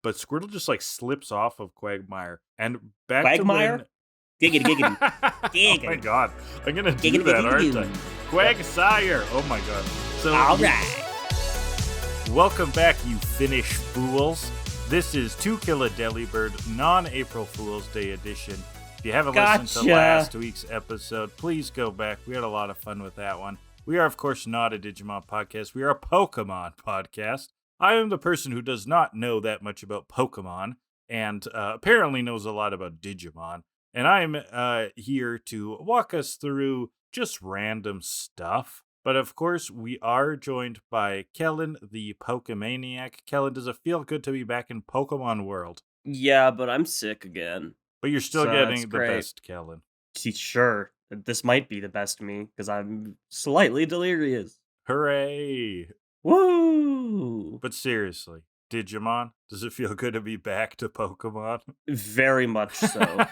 but Squirtle just like slips off of Quagmire. And back Quagmire? to Giggity, giggity. Oh my god. I'm gonna do Giggity, that, giggity, aren't I? giggity. Quagsire! Oh my god. So Alright. welcome back, you Finnish fools. This is To Kill A Delibird, non-April Fool's Day edition. If you haven't listened to Gotcha. last week's episode, please go back. We had a lot of fun with that one. We are, of course, not a Digimon podcast. We are a Pokemon podcast. I am the person who does not know that much about Pokemon and apparently knows a lot about Digimon. And I'm here to walk us through just random stuff. But of course, we are joined by Kellan, the Pokemaniac. Kellan, does it feel good to be back in Pokemon World? Yeah, but I'm sick again. But you're still So getting that's the great. best Kellan. Sure, this might be the best me, because I'm slightly delirious. Hooray! Woo! But seriously, Digimon, does it feel good to be back to Pokemon? Very much so.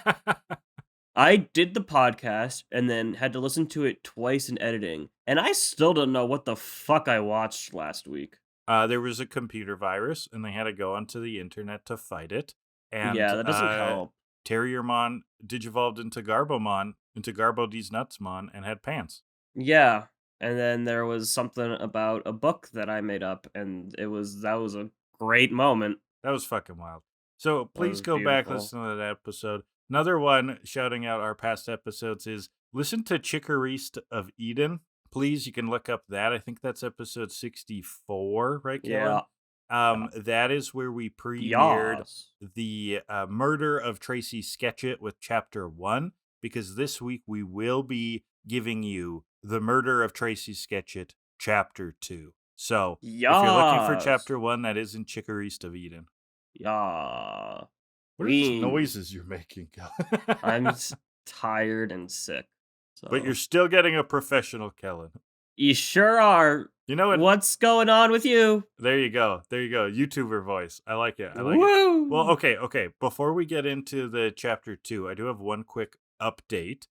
I did the podcast and then had to listen to it twice in editing, and I still don't know what the fuck I watched last week. There was a computer virus, and they had to go onto the internet to fight it. And yeah, that doesn't help. Terriermon digivolved into Garbomon, into Garbod's Nutsmon, and had pants. Yeah, and then there was something about a book that I made up, and that was a great moment. That was fucking wild. So please was go back, beautiful. listen to that episode. Another one shouting out our past episodes is listen to Chikorita of Eden. Please, you can look up that. I think that's episode 64, right, Kellan? That is where we premiered Yas. the murder of Tracy Sketchit with chapter 1, because this week we will be giving you the murder of Tracy Sketchit chapter 2. So if you're looking for Yas. chapter 1, that is in Chikorita of Eden. Yeah. What are these noises you're making? I'm tired and sick. So. But you're still getting a professional Kellan. You sure are. You know what? What's going on with you? There you go. There you go. YouTuber voice. I like it. I like Woo! it. Well, okay. Before we get into the chapter 2, I do have one quick update.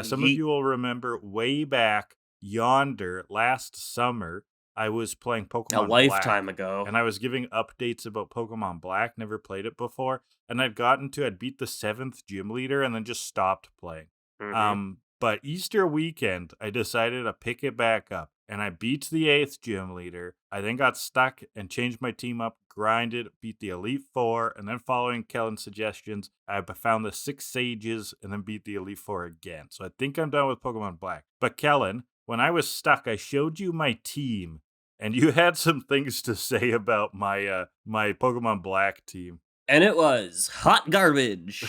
Some of you will remember way back yonder last summer, I was playing Pokemon a lifetime Black, ago, and I was giving updates about Pokemon Black. Never played it before, and I'd beat the 7th gym leader, and then just stopped playing. Mm-hmm. But Easter weekend, I decided to pick it back up, and I beat the 8th gym leader. I then got stuck and changed my team up, grinded, beat the Elite Four, and then following Kellan's suggestions, I found the 6 Sages, and then beat the Elite Four again. So I think I'm done with Pokemon Black. But Kellan, when I was stuck, I showed you my team, and you had some things to say about my my Pokemon Black team. And it was hot garbage.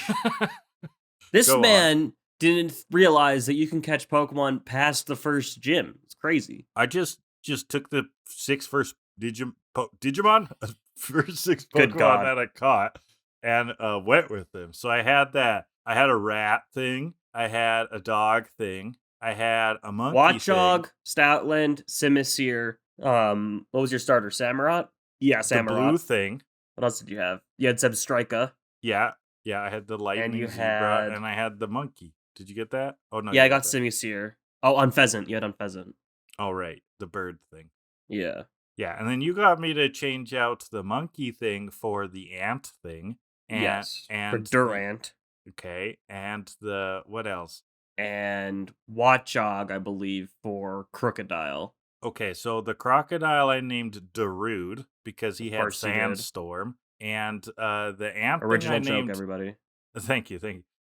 This Go man didn't realize that you can catch Pokemon past the first gym. It's crazy. I just took the 6 first Digimon? First 6 Good Pokemon God. that I caught and went with them. So I had that. I had a rat thing. I had a dog thing. I had a monkey Watchog, thing. Stoutland, Simisear. What was your starter? Samurott? Yeah, Samurott. The blue thing. What else did you have? You had Zebstrika. Yeah, I had the lightning zebra, and I had the monkey. Did you get that? Oh no. Yeah, I got Simisear. Oh, Unfezant. You had Unfezant. Oh right, the bird thing. Yeah. Yeah, and then you got me to change out the monkey thing for the ant thing. And, yes. And for Durant. Okay, and the what else? And Watchog, I believe, for Crocodile. Okay, so the crocodile I named Darude because he had Sandstorm, and the ant original thing I named... joke, everybody. Thank you.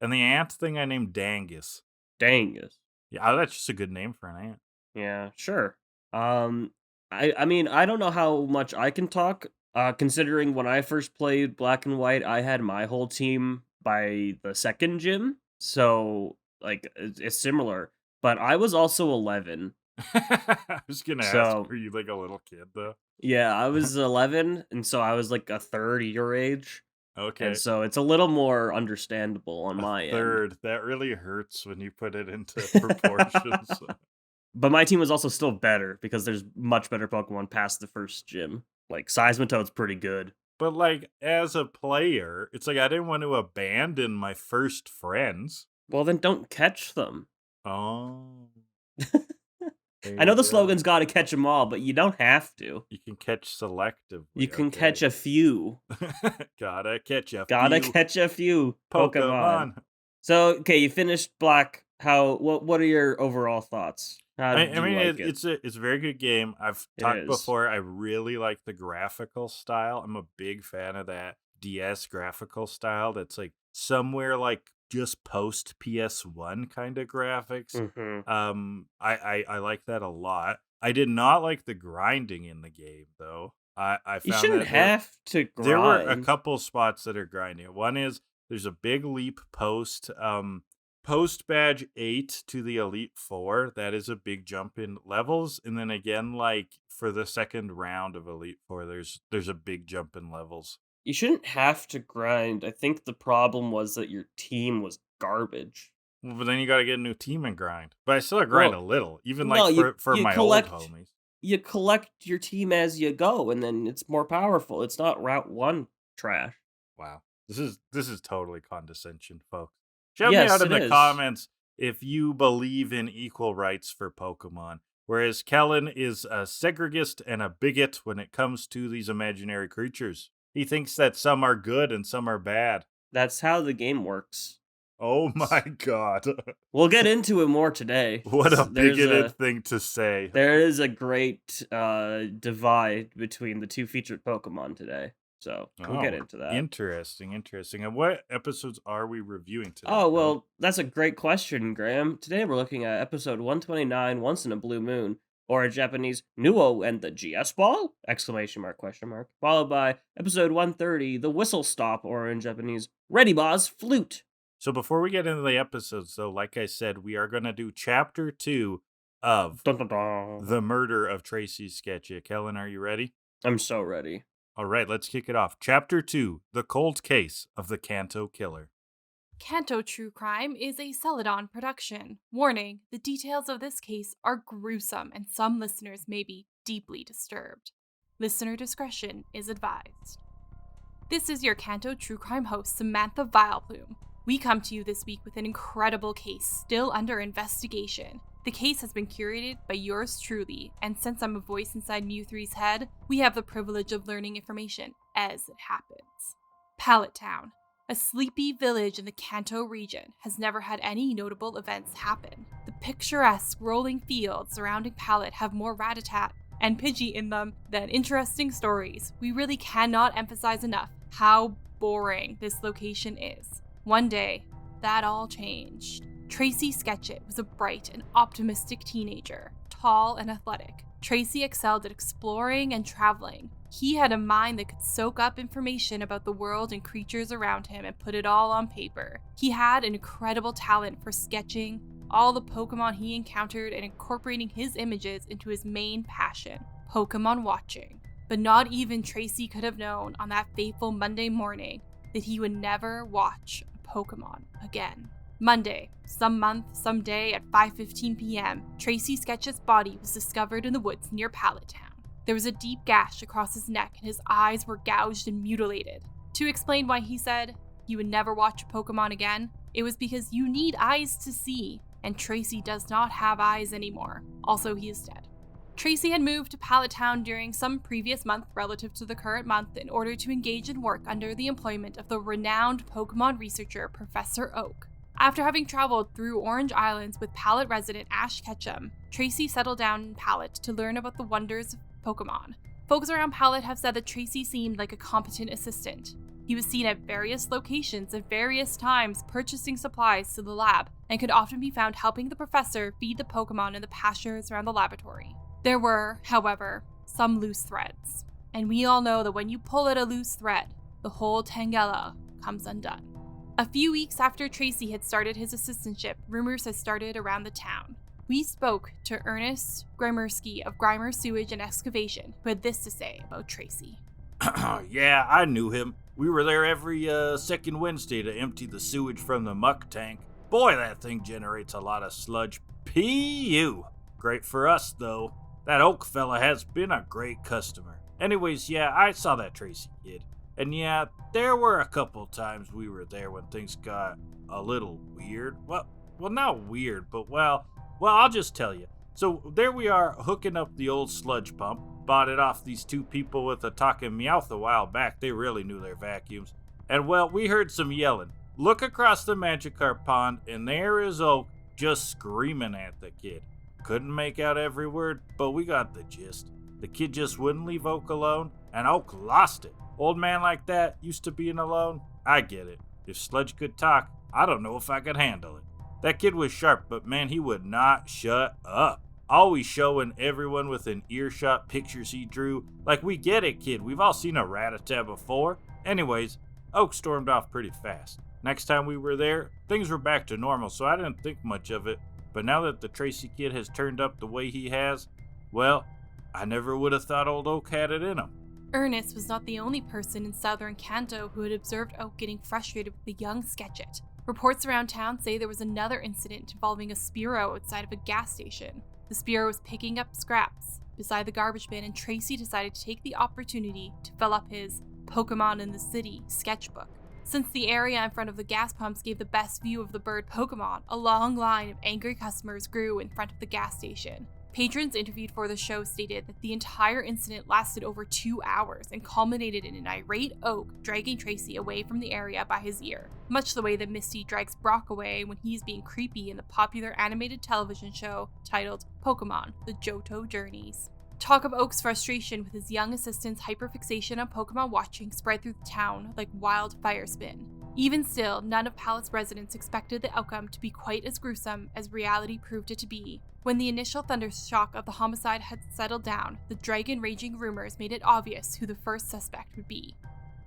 And the ant thing I named Dangus. Dangus. Yeah, that's just a good name for an ant. Yeah, sure. I mean, I don't know how much I can talk. Considering when I first played Black and White, I had my whole team by the 2nd gym, so like it's similar. But I was also 11. I was gonna ask, were you like a little kid though? Yeah, I was 11, and so I was like a third of your age. Okay. And so it's a little more understandable on my end. That really hurts when you put it into proportions. But my team was also still better because there's much better Pokemon past the first gym. Like Seismitoad's pretty good. But like as a player, it's like I didn't want to abandon my first friends. Well, then don't catch them. Oh. There I know you the go. slogan's gotta catch 'em all, but you don't have to. You can catch selectively. You can okay. catch a few. Gotta catch a Gotta few catch a few Pokemon. Pokemon. So, okay, you finished Black. What are your overall thoughts? How I, did I you mean, like it? it's a very good game. I've It talked is. before. I really like the graphical style. I'm a big fan of that DS graphical style. That's like somewhere like just post PS1 kind of graphics. Mhm. I like that a lot. I did not like the grinding in the game though. I You found shouldn't that there have to there were a grind. couple spots that are grinding. One is there's a big leap post badge 8 to the elite 4. That is a big jump in levels, and then again like for the second round of elite 4 there's a big jump in levels. You shouldn't have to grind. I think the problem was that your team was garbage. Well, but then you got to get a new team and grind. But I still grind a Well, little, even like no, for you my old collect homies. you collect your team as you go, and then it's more powerful. It's not Route 1 trash. Wow. This is totally condescension, folks. Shout me Yes, out in it the is. comments if you believe in equal rights for Pokemon. Whereas Kellan is a segregist and a bigot when it comes to these imaginary creatures. He thinks that some are good and some are bad. That's how the game works. Oh my god. We'll get into it more today. What a There's bigoted a thing to say. there is a great divide between the two featured Pokemon today. So we'll get Oh, into that. interesting. And what episodes are we reviewing today, Oh, Kellan? well, that's a great question, Graham. Today we're looking at episode 129, Once in a Blue Moon, or in Japanese, Nuo and the GS Ball? Exclamation mark, question mark. Followed by episode 130, The Whistle Stop, or in Japanese, Redyba's Flute. So before we get into the episodes, though, like I said, we are going to do chapter 2 of Dun, dun, dun. The Murder of Tracy Sketchy. Kellan, are you ready? I'm so ready. All right, let's kick it off. Chapter 2, The Cold Case of the Kanto Killer. Kanto True Crime is a Celadon production. Warning, the details of this case are gruesome and some listeners may be deeply disturbed. Listener discretion is advised. This is your Kanto True Crime host, Samantha Vileplume. We come to you this week with an incredible case still under investigation. The case has been curated by yours truly, and since I'm a voice inside Mew3's head, we have the privilege of learning information as it happens. Pallet Town, a sleepy village in the Kanto region, has never had any notable events happen. The picturesque rolling fields surrounding Pallet have more rat-a-tat and Pidgey in them than interesting stories. We really cannot emphasize enough how boring this location is. One day, that all changed. Tracy Sketchit was a bright and optimistic teenager, tall and athletic. Tracy excelled at exploring and traveling. He had a mind that could soak up information about the world and creatures around him and put it all on paper. He had an incredible talent for sketching all the Pokemon he encountered and incorporating his images into his main passion, Pokemon watching. But not even Tracy could have known on that fateful Monday morning that he would never watch a Pokemon again. Monday, some month, some day at 5:15 p.m., Tracy Sketch's body was discovered in the woods near Pallet Town. There was a deep gash across his neck and his eyes were gouged and mutilated. To explain why he said he would never watch a Pokemon again, it was because you need eyes to see, and Tracy does not have eyes anymore. Also, he is dead. Tracy had moved to Pallet Town during some previous month relative to the current month in order to engage in work under the employment of the renowned Pokemon researcher Professor Oak. After having traveled through Orange Islands with Pallet resident ashketchum, Tracy settled down in Pallet to learn about the wonders of Pokemon. Folks around Pallet have said that Tracy seemed like a competent assistant. He was seen at various locations at various times purchasing supplies to the lab, and could often be found helping the professor feed the Pokemon in the pastures around the laboratory. There were, however, some loose threads, and we all know that when you pull at a loose thread, the whole Tangela comes undone. A few weeks after Tracy had started his assistantship, rumors had started around the town. We spoke to Ernest Grimersky of Grimer Sewage and Excavation, who had this to say about Tracy. Yeah, I knew him. We were there every second Wednesday to empty the sewage from the muck tank. Boy, that thing generates a lot of sludge. P.U. Great for us, though. That Oak fella has been a great customer. Anyways, yeah, I saw that Tracy kid. And yeah, there were a couple times we were there when things got a little weird. Well, not weird, but well, I'll just tell you. So there we are, hooking up the old sludge pump. Bought it off these two people with a talking Meowth a while back. They really knew their vacuums. And well, we heard some yelling. Look across the Magikarp pond, and there is Oak just screaming at the kid. Couldn't make out every word, but we got the gist. The kid just wouldn't leave Oak alone, and Oak lost it. Old man like that, used to being alone? I get it. If Sludge could talk, I don't know if I could handle it. That kid was sharp, but man, he would not shut up. Always showing everyone within earshot pictures he drew. Like, we get it, kid. We've all seen a Rattata before. Anyways, Oak stormed off pretty fast. Next time we were there, things were back to normal, so I didn't think much of it. But now that the Tracy kid has turned up the way he has, well, I never would have thought old Oak had it in him. Ernest was not the only person in southern Kanto who had observed Oak getting frustrated with the young Sketchet. Reports around town say there was another incident involving a Spearow outside of a gas station. The Spearow was picking up scraps beside the garbage bin, and Tracy decided to take the opportunity to fill up his Pokemon in the City sketchbook. Since the area in front of the gas pumps gave the best view of the bird Pokemon, a long line of angry customers grew in front of the gas station. Patrons interviewed for the show stated that the entire incident lasted over 2 hours and culminated in an irate Oak dragging Tracy away from the area by his ear, much the way that Misty drags Brock away when he's being creepy in the popular animated television show titled Pokemon: The Johto Journeys. Talk of Oak's frustration with his young assistant's hyperfixation on Pokemon watching spread through the town like wildfire spin. Even still, none of Palace residents expected the outcome to be quite as gruesome as reality proved it to be. When the initial thundershock of the homicide had settled down, the dragon-raging rumors made it obvious who the first suspect would be.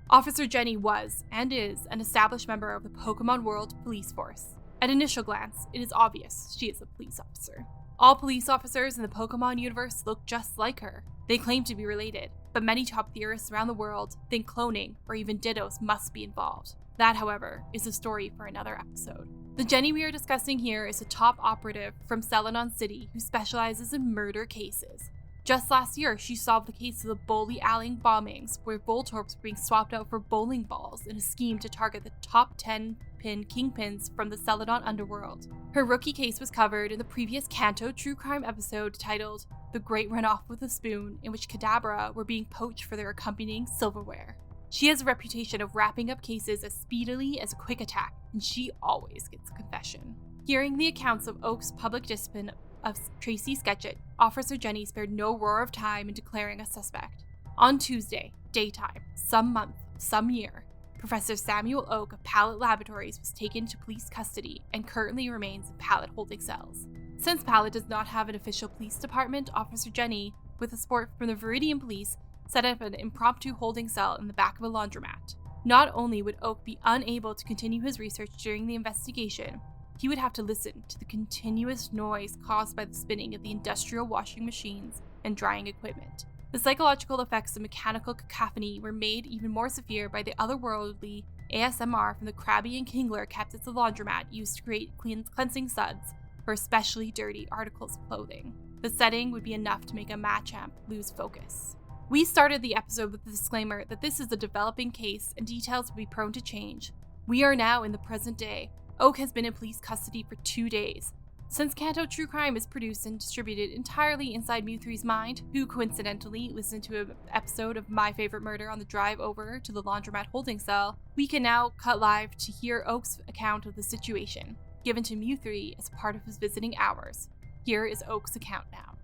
Officer Jenny was, and is, an established member of the Pokemon World Police Force. At initial glance, it is obvious she is a police officer. All police officers in the Pokemon universe look just like her. They claim to be related, but many top theorists around the world think cloning or even Dittos must be involved. That, however, is a story for another episode. The Jenny we are discussing here is a top operative from Celadon City who specializes in murder cases. Just last year, she solved the case of the Bowley Alley bombings, where Voltorbs were being swapped out for bowling balls in a scheme to target the top 10 pin kingpins from the Celadon underworld. Her rookie case was covered in the previous Kanto true crime episode titled The Great Runoff with a Spoon, in which Kadabra were being poached for their accompanying silverware. She has a reputation of wrapping up cases as speedily as a quick attack, and she always gets a confession. Hearing the accounts of Oak's public discipline of Tracy Sketchet, Officer Jenny spared no roar of time in declaring a suspect. On Tuesday, daytime, some month, some year, Professor Samuel Oak of Pallet Laboratories was taken to police custody and currently remains in Pallet holding cells. Since Pallet does not have an official police department, Officer Jenny, with the support from the Viridian Police, set up an impromptu holding cell in the back of a laundromat. Not only would Oak be unable to continue his research during the investigation, he would have to listen to the continuous noise caused by the spinning of the industrial washing machines and drying equipment. The psychological effects of mechanical cacophony were made even more severe by the otherworldly ASMR from the Krabby and Kingler kept at the laundromat used to create cleansing suds for especially dirty articles of clothing. The setting would be enough to make a Machamp lose focus. We started the episode with the disclaimer that this is a developing case and details will be prone to change. We are now in the present day. Oak has been in police custody for 2 days. Since Kanto True Crime is produced and distributed entirely inside Mew3's mind, who coincidentally listened to an episode of My Favorite Murder on the drive over to the laundromat holding cell, we can now cut live to hear Oak's account of the situation, given to Mew3 as part of his visiting hours. Here is Oak's account now.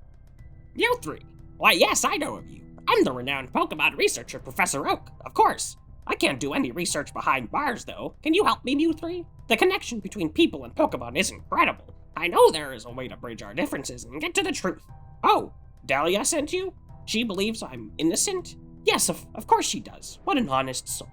Mew3? Why, yes, I know of you. I'm the renowned Pokemon researcher, Professor Oak, of course. I can't do any research behind bars, though. Can you help me, Mew3? The connection between people and Pokemon is incredible. I know there is a way to bridge our differences and get to the truth. Oh, Dahlia sent you? She believes I'm innocent? Yes, of course she does. What an honest soul.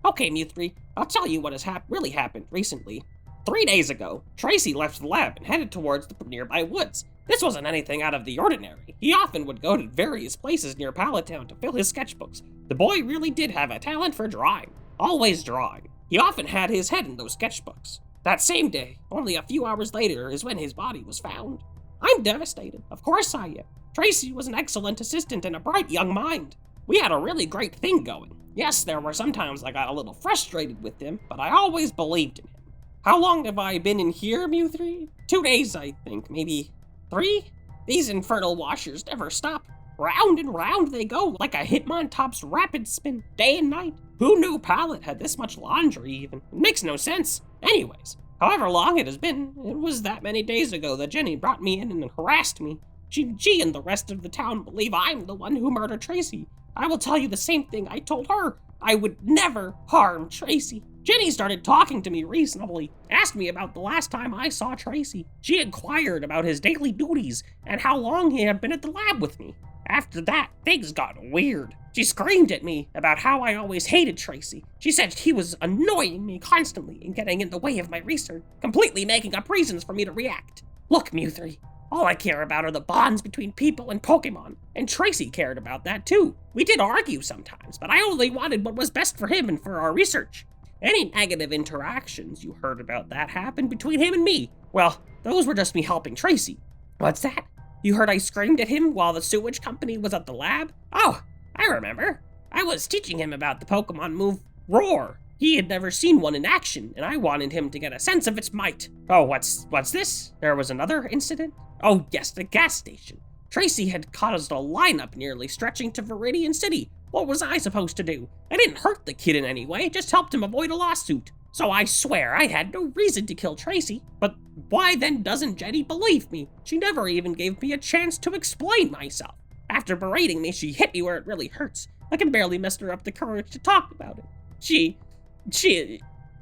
Okay, Mew3, I'll tell you what has really happened recently. 3 days ago, Tracy left the lab and headed towards the nearby woods. This wasn't anything out of the ordinary. He often would go to various places near Pallet Town to fill his sketchbooks. The boy really did have a talent for drawing. Always drawing. He often had his head in those sketchbooks. That same day, only a few hours later, is when his body was found. I'm devastated. Of course I am. Tracy was an excellent assistant and a bright young mind. We had a really great thing going. Yes, there were some times I got a little frustrated with him, but I always believed in him. How long have I been in here, Mew3? 2 days, I think. Maybe 3? These infernal washers never stop. Round and round they go like a Hitmontop's rapid spin, day and night. Who knew Pallet had this much laundry even? It makes no sense. Anyways, however long it has been, it was that many days ago that Jenny brought me in and harassed me. She and the rest of the town believe I'm the one who murdered Tracy. I will tell you the same thing I told her. I would never harm Tracy. Jenny started talking to me reasonably, asked me about the last time I saw Tracy. She inquired about his daily duties and how long he had been at the lab with me. After that, things got weird. She screamed at me about how I always hated Tracy. She said he was annoying me constantly and getting in the way of my research, completely making up reasons for me to react. Look, Mew3, all I care about are the bonds between people and Pokemon, and Tracy cared about that too. We did argue sometimes, but I only wanted what was best for him and for our research. Any negative interactions you heard about that happened between him and me. Well, those were just me helping Tracy. What's that? You heard I screamed at him while the sewage company was at the lab? Oh, I remember. I was teaching him about the Pokemon move Roar. He had never seen one in action, and I wanted him to get a sense of its might. Oh, what's this? There was another incident? Oh, yes, the gas station. Tracy had caused a lineup nearly stretching to Viridian City. What was I supposed to do? I didn't hurt the kid in any way, just helped him avoid a lawsuit. So I swear I had no reason to kill Tracy. But why then doesn't Jenny believe me? She never even gave me a chance to explain myself. After berating me, she hit me where it really hurts. I can barely muster up the courage to talk about it. She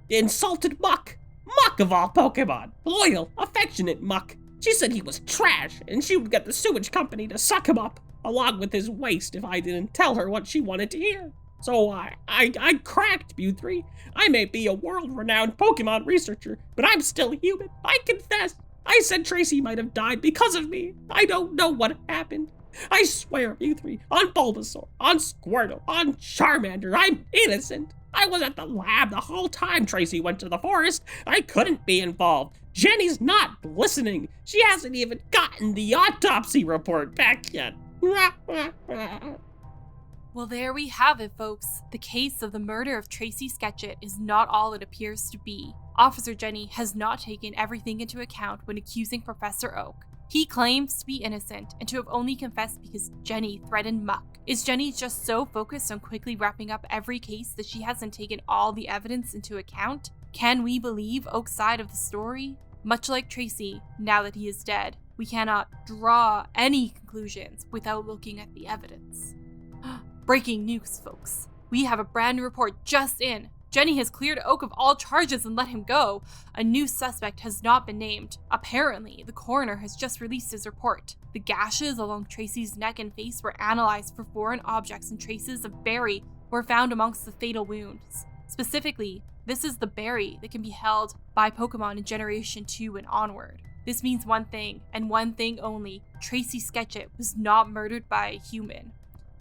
insulted Muck. Muck of all Pokemon. Loyal, affectionate Muck. She said he was trash, and she would get the sewage company to suck him up, along with his waste if I didn't tell her what she wanted to hear. So I cracked, Mew3. I may be a world-renowned Pokemon researcher, but I'm still human. I confess. I said Tracy might have died because of me. I don't know what happened. I swear, Mew3, on Bulbasaur, on Squirtle, on Charmander, I'm innocent. I was at the lab the whole time Tracy went to the forest. I couldn't be involved. Jenny's not listening. She hasn't even gotten the autopsy report back yet. Well, there we have it, folks. The case of the murder of Tracy Sketchit is not all it appears to be. Officer Jenny has not taken everything into account when accusing Professor Oak. He claims to be innocent and to have only confessed because Jenny threatened Muck. Is Jenny just so focused on quickly wrapping up every case that she hasn't taken all the evidence into account? Can we believe Oak's side of the story? Much like Tracy, now that he is dead, we cannot draw any conclusions without looking at the evidence. Breaking news, folks. We have a brand new report just in. Jenny has cleared Oak of all charges and let him go. A new suspect has not been named. Apparently, the coroner has just released his report. The gashes along Tracy's neck and face were analyzed for foreign objects and traces of berry were found amongst the fatal wounds. Specifically, this is the berry that can be held by Pokemon in Generation 2 and onward. This means one thing, and one thing only. Tracy Sketchit was not murdered by a human.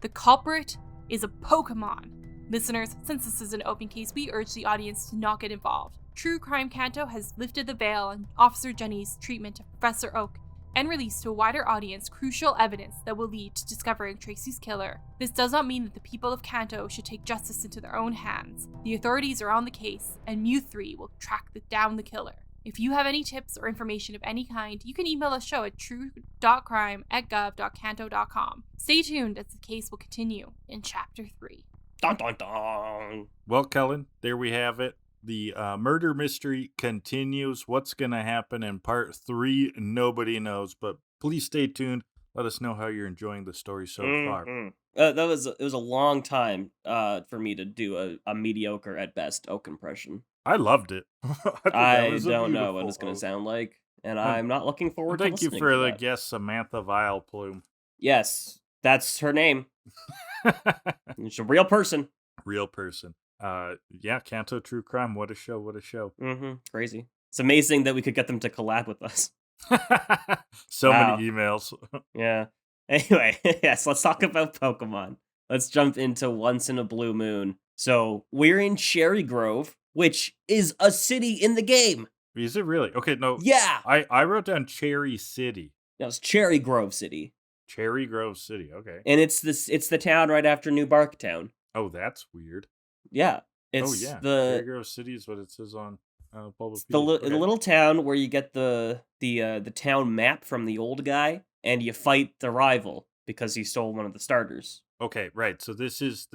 The culprit is a Pokemon. Listeners, since this is an open case, we urge the audience to not get involved. True Crime Kanto has lifted the veil on Officer Jenny's treatment of Professor Oak and released to a wider audience crucial evidence that will lead to discovering Tracy's killer. This does not mean that the people of Kanto should take justice into their own hands. The authorities are on the case, and Mew3 will track down the killer. If you have any tips or information of any kind, you can email the show at true.crime@gov.kanto.com. Stay tuned as the case will continue in Chapter 3. Dun dun dun. Well, Kellan, there we have it. The murder mystery continues. What's going to happen in part 3? Nobody knows, but please stay tuned. Let us know how you're enjoying the story so far. It was a long time for me to do a mediocre at best Oak impression. I loved it. I don't know what it's going to sound like, and I'm not looking forward to listening. Thank you for to the that. guest, Samantha Vileplume. Yes, that's her name. She's a real person. Real person. Yeah, Kanto True Crime. What a show. What a show. Crazy. It's amazing that we could get them to collab with us. So many emails. Yeah. Anyway, yes, let's talk about Pokemon. Let's jump into Once in a Blue Moon. So we're in Cherry Grove, which is a city in the game. Is it really? Okay, no. Yeah. I wrote down Cherry City. No, it's Cherry Grove City. Cherry Grove City, okay. And it's the town right after New Bark Town. Oh, that's weird. Yeah. Cherry Grove City is what it says on Bulbapedia. The little town where you get the town map from the old guy. and you fight the rival because he stole one of the starters. Okay, right. So this is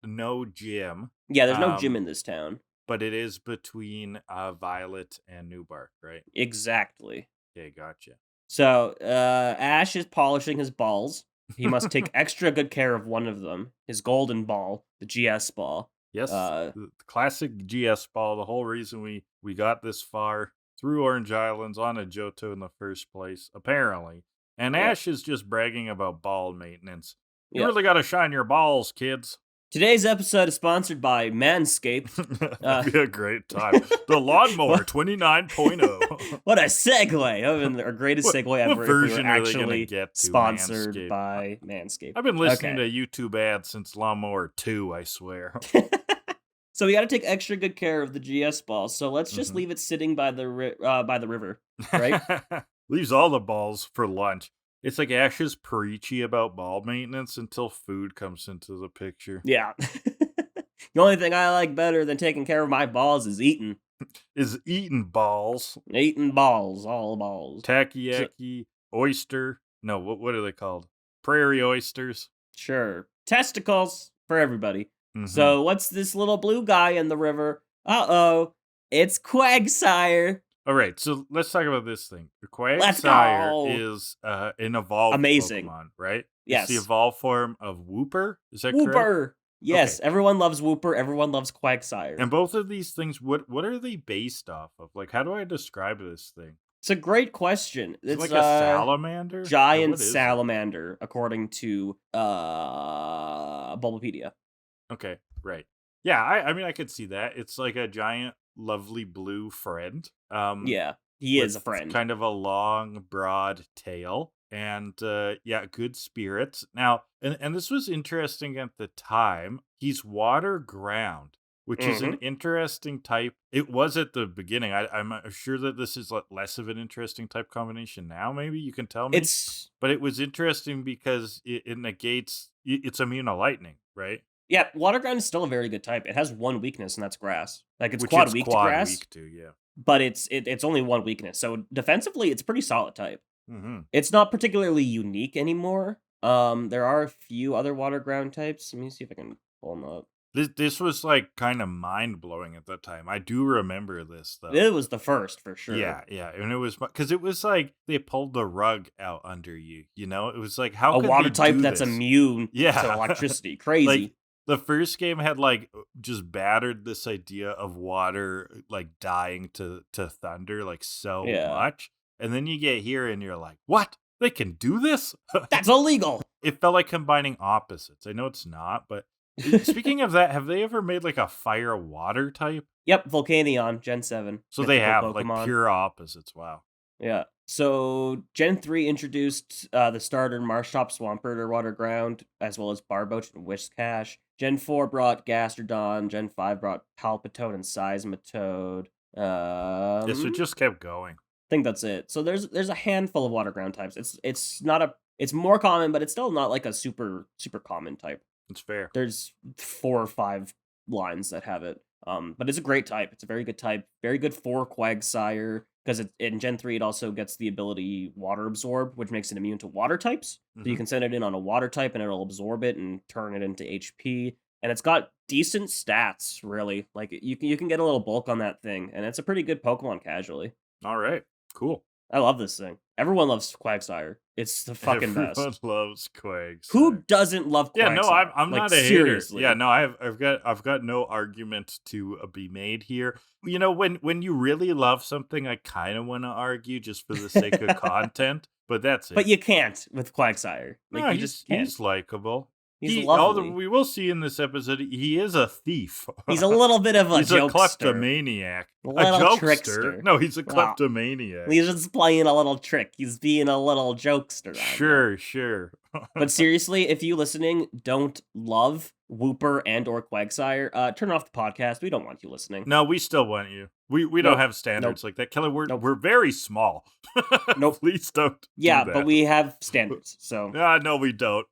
no gym. Yeah, there's no gym in this town. But it is between Violet and Newbark, right? Exactly. Okay, gotcha. So Ash is polishing his balls. He must take extra good care of one of them, his golden ball, the GS ball. Yes, the classic GS ball. The whole reason we got this far through Orange Islands on a Johto in the first place, apparently. And Ash is just bragging about ball maintenance. You really got to shine your balls, kids. Today's episode is sponsored by Manscaped. That'd be a great time. The Lawnmower 29.0. What a segue. That would have been our greatest segue ever. What version if we were are they gonna actually get to sponsored Manscaped? by Manscaped. I've been listening to YouTube ads since Lawnmower 2, I swear. So we got to take extra good care of the GS ball. So let's just leave it sitting by the river, right? Leaves all the balls for lunch. It's like Ash is preachy about ball maintenance until food comes into the picture. Yeah. The only thing I like better than taking care of my balls is eating. Is eating balls. Eating balls, all balls. Takoyaki, oyster. No, what are they called? Prairie oysters. Sure. Testicles for everybody. So what's this little blue guy in the river? Uh-oh. It's Quagsire. All right, so let's talk about this thing. The Quagsire is an evolved Pokemon, right? Yes. It's the evolved form of Wooper. Is that Wooper. correct? Yes, okay. Everyone loves Wooper. Everyone loves Quagsire. And both of these things, what are they based off of? Like, how do I describe this thing? It's a great question. It's like a salamander? Giant salamander, according to Bulbapedia. Okay, right. Yeah, I mean, I could see that. It's like a giant, lovely blue friend. Yeah, he is a friend. Kind of a long, broad tail. And, good spirits. Now, and this was interesting at the time. He's water ground, which is an interesting type. It was at the beginning. I'm sure that this is less of an interesting type combination now, maybe? You can tell me? But it was interesting because it negates... It's immune to lightning, right? Yeah, water ground is still a very good type. It has one weakness, and that's grass. Like, it's quad weak to grass. Weak to, yeah. But it's only one weakness. So defensively, it's a pretty solid type. It's not particularly unique anymore. There are a few other water ground types. Let me see if I can pull them up. This was like kind of mind blowing at that time. I do remember this though. It was the first for sure. Yeah, and it was because it was like they pulled the rug out under you. You know, it was like how a could water they type do that's this? immune to electricity. Crazy. Like, the first game had like just battered this idea of water like dying to thunder like so much. And then you get here and you're like, what? They can do this? That's illegal. It felt like combining opposites. I know it's not, but speaking of that, have they ever made like a fire water type? Yep, Volcanion, Gen 7. So they have Pokemon. Like pure opposites. Wow. Yeah. So Gen 3 introduced the starter Marshtomp, Swampert, or Water Ground, as well as Barboach and Whiscash. Gen 4 brought Gastrodon. Gen 5 brought Palpitoad and Seismitoad. So it just kept going. I think that's it. So there's a handful of water ground types. It's more common, but it's still not like a super common type. It's fair. There's 4 or 5 lines that have it. But it's a great type. It's a very good type. Very good for Quagsire, because in Gen 3 it also gets the ability Water Absorb, which makes it immune to water types. So you can send it in on a water type and it'll absorb it and turn it into HP. And it's got decent stats, really. Like you can get a little bulk on that thing, and it's a pretty good Pokemon casually. All right. Cool. I love this thing. Everyone loves Quagsire. It's the fucking best. Everyone loves Quagsire. Who doesn't love Quagsire? Yeah, no, I'm like, not a seriously. hater. Yeah, no, I've got no argument to be made here. You know, when you really love something, I kind of want to argue just for the sake of content, but that's it. But you can't with Quagsire. Like, no, you just can't. He's likable. He's lovely. We will see in this episode, he is a thief. He's a little bit of a he's jokester. A kleptomaniac. A little jokester? trickster. No, he's a kleptomaniac. He's just playing a little trick. He's being a little jokester. Sure. But seriously, if you listening don't love Wooper and or Quagsire, turn off the podcast. We don't want you listening. No, we still want you. We don't have standards like that. Kellan, we're very small. Nope. Please don't do that. that. But we have standards, so... No, we don't.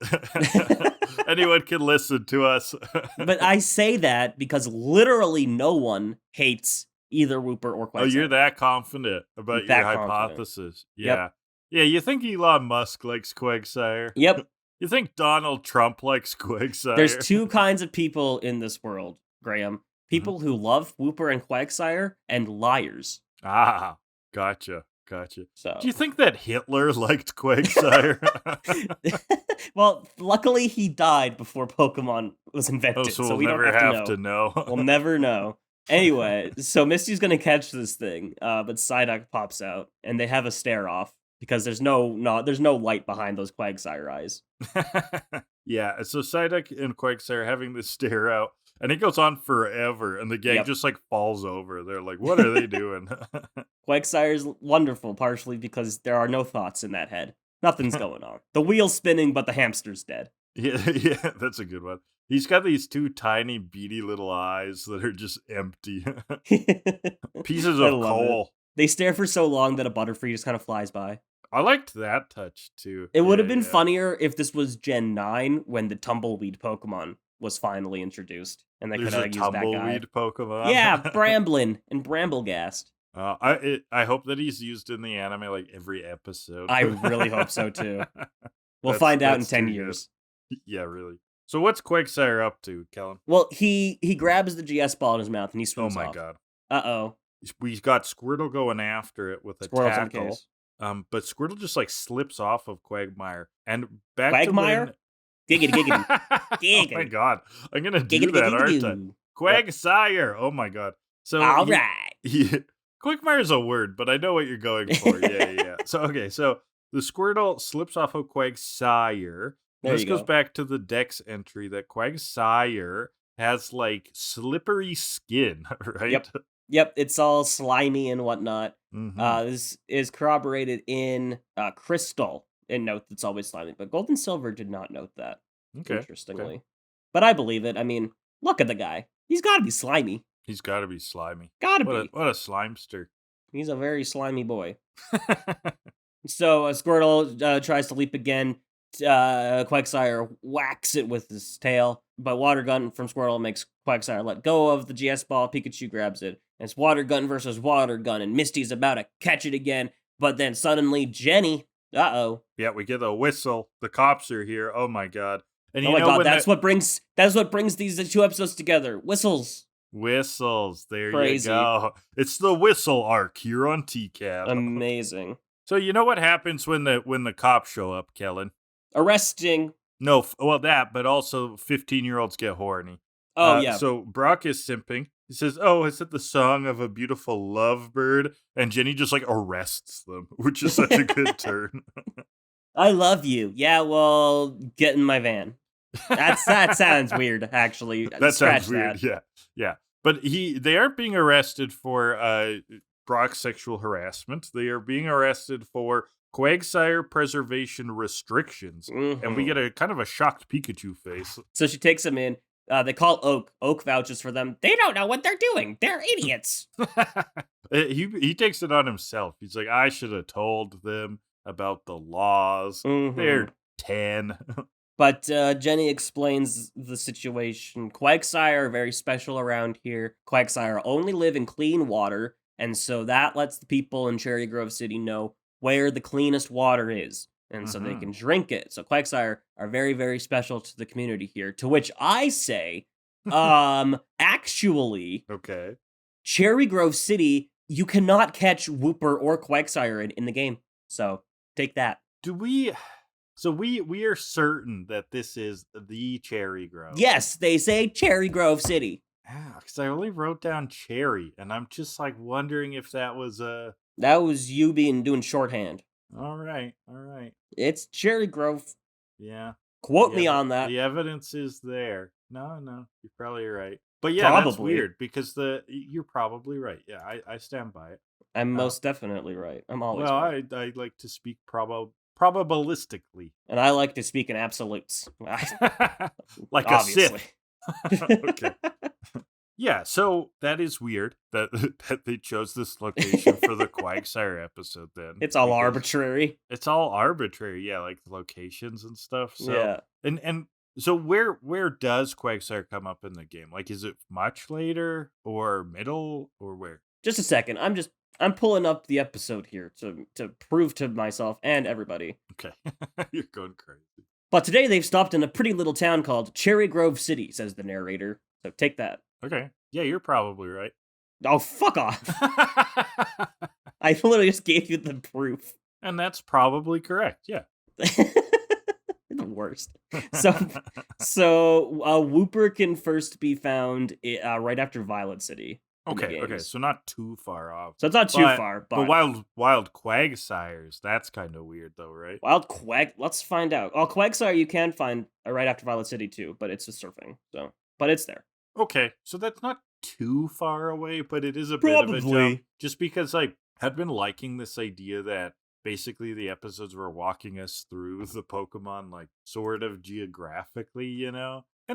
Anyone can listen to us. But I say that because literally no one hates either Wooper or Quagsire. Oh, you're that confident about your hypothesis. Yeah. Yep. Yeah, you think Elon Musk likes Quagsire? Yep. You think Donald Trump likes Quagsire? There's two kinds of people in this world, Graham. People who love Wooper and Quagsire, and liars. Ah, gotcha. So, Do you think that Hitler liked Quagsire? well, luckily he died before Pokemon was invented, so so we'll we never don't have to know. We'll never know. Anyway, so Misty's gonna catch this thing, but Psyduck pops out, and they have a stare off because there's no light behind those Quagsire eyes. Yeah, so Psyduck and Quagsire having this stare out, and it goes on forever, and the gang just like falls over. They're like, "What are they doing?" Quagsire's wonderful, partially because there are no thoughts in that head. Nothing's going on. The wheel's spinning, but the hamster's dead. Yeah, that's a good one. He's got these two tiny, beady little eyes that are just empty. Pieces of coal. They stare for so long that a Butterfree just kind of flies by. I liked that touch, too. It would have been funnier if this was Gen 9 when the Tumbleweed Pokemon was finally introduced. And they could have used that guy. Tumbleweed Pokemon? Yeah, Bramblin and Bramblegast. I hope that he's used in the anime like every episode. I really hope so, too. We'll find out in 10 years. Yeah, really. So what's Quagsire up to, Kellan? Well, he grabs the GS ball in his mouth and he swims off. Oh my god. Uh-oh. We've got Squirtle going after it with a Squirtle's in the tackle. case. But Squirtle just like slips off of Quagmire and back Quagmire? to Giggity. Oh my god. I'm gonna do that, aren't I? Quagsire. Oh my god. So all right. Quagmire is a word, but I know what you're going for. Yeah. So the Squirtle slips off of Quagsire. This goes back to the Dex entry that Quagsire has like slippery skin, right? Yep, it's all slimy and whatnot. Mm-hmm. This is corroborated in Crystal. And note that's always slimy, but Gold and Silver did not note that. Okay. Interestingly. Okay. But I believe it. I mean, look at the guy. He's got to be slimy. He's got to be slimy. Gotta be. What a slimester. He's a very slimy boy. So Squirtle tries to leap again. Quagsire whacks it with his tail, but Water Gun from Squirtle makes Quagsire let go of the GS ball. Pikachu grabs it, and it's Water Gun versus Water Gun, and Misty's about to catch it again, but then suddenly Jenny, yeah, we get a whistle. The cops are here. Oh my god! And oh my god, that's what brings these two episodes together. Whistles. There Crazy. You go. It's the whistle arc here on TCAP. Amazing. So you know what happens when the cops show up, Kellan? Arresting. No, well that, but also 15-year-olds get horny. Oh yeah. So Brock is simping. He says, "Oh, is it the song of a beautiful lovebird?" And Jenny just like arrests them, which is such a good turn. I love you. Yeah, well, get in my van. That sounds weird, actually. That sounds weird. Yeah. But they aren't being arrested for Brock's sexual harassment. They are being arrested for Quagsire preservation restrictions. Mm-hmm. And we get a kind of a shocked Pikachu face. So she takes him in. They call Oak. Oak vouches for them. They don't know what they're doing. They're idiots. He takes it on himself. He's like, I should have told them about the laws. Mm-hmm. They're 10. But Jenny explains the situation. Quagsire are very special around here. Quagsire only live in clean water, and so that lets the people in Cherry Grove City know where the cleanest water is, and so they can drink it. So Quagsire are very, very special to the community here, to which I say, actually, Okay. Cherry Grove City, you cannot catch Wooper or Quagsire in the game. So take that. So we are certain that this is the Cherry Grove. Yes, they say Cherry Grove City. Yeah, because I only wrote down Cherry, and I'm just like wondering if that was a... That was you doing shorthand. All right. It's Cherry Grove. Yeah. Quote me on that. The evidence is there. No, you're probably right. But yeah, that's weird because you're probably right. Yeah, I stand by it. I'm most definitely right. I'm always right. I like to speak probabilistically. And I like to speak in absolutes. Like obviously. A Sith. Okay. Yeah, so that is weird that they chose this location for the Quagsire episode then. It's all arbitrary. It's all arbitrary, yeah, like locations and stuff. So yeah. And so where does Quagsire come up in the game? Like, is it much later or middle or where? Just a second. I'm just I'm pulling up the episode here to prove to myself and everybody. Okay. You're going crazy. But today they've stopped in a pretty little town called Cherry Grove City, says the narrator. So take that. Okay. Yeah, you're probably right. Oh, fuck off. I literally just gave you the proof. And that's probably correct. Yeah. The worst. So Whooper can first be found right after Violet City. Okay. So not too far off. So it's not too far, but wild Quagsires, that's kind of weird though, right? let's find out. Oh, Quagsire you can find right after Violet City too, but it's just surfing. So, but it's there. Okay, so that's not too far away, but it is a bit of a jump. Just because I've been liking this idea that basically the episodes were walking us through the Pokemon sort of geographically, and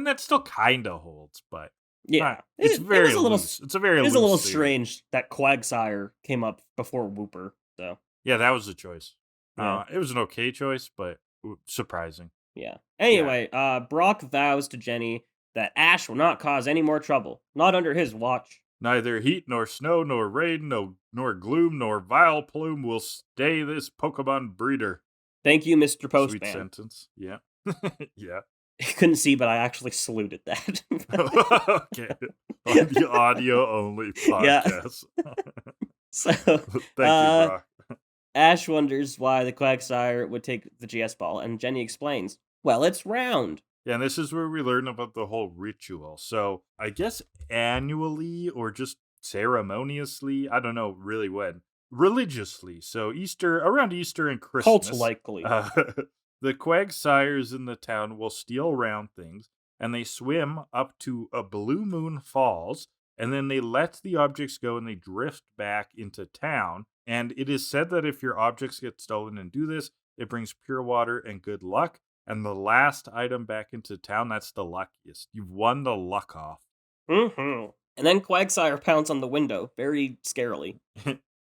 that still kind of holds, but yeah, it's very loose. It's a very loose. It is a little strange that Quagsire came up before Whooper. So yeah, that was a choice. Yeah. It was an okay choice, but surprising. Yeah. Anyway, Brock vows to Jenny that Ash will not cause any more trouble, not under his watch. Neither heat nor snow nor rain, nor gloom nor vile plume will stay this Pokemon breeder. Thank you, Mr. Postman. Sweet sentence. Yeah. Yeah. I couldn't see, but I actually saluted that. Okay. On the audio only podcast. Yeah. So, thank you, Brock. Ash wonders why the Quagsire would take the GS ball, and Jenny explains, well, it's round. Yeah, and this is where we learn about the whole ritual. So, I guess annually or just ceremoniously, I don't know really when, religiously. So, around Easter and Christmas. Cult likely. The Quagsires in the town will steal round things, and they swim up to a Blue Moon Falls, and then they let the objects go and they drift back into town. And it is said that if your objects get stolen and do this, it brings pure water and good luck. And the last item back into town, that's the luckiest. You've won the luck off. Mm-hmm. And then Quagsire pounds on the window, very scarily.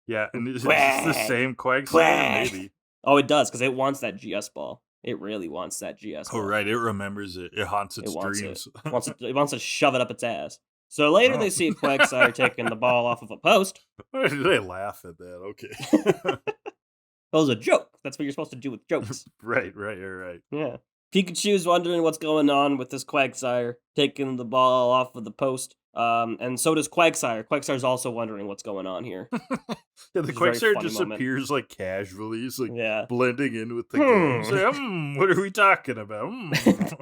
Yeah, and it's the same Quagsire, maybe. Oh, it does, because it wants that GS ball. It really wants that GS ball. Oh, right, it remembers it. It haunts its dreams. It wants to shove it up its ass. So later they see Quagsire taking the ball off of a post. Why did they laugh at that? Okay. That was a joke. That's what you're supposed to do with jokes. Right. Yeah. Pikachu's wondering what's going on with this Quagsire taking the ball off of the post. And so does Quagsire. Quagsire's also wondering what's going on here. Yeah, the Quagsire just appears casually. He's blending in with the game. He's what are we talking about?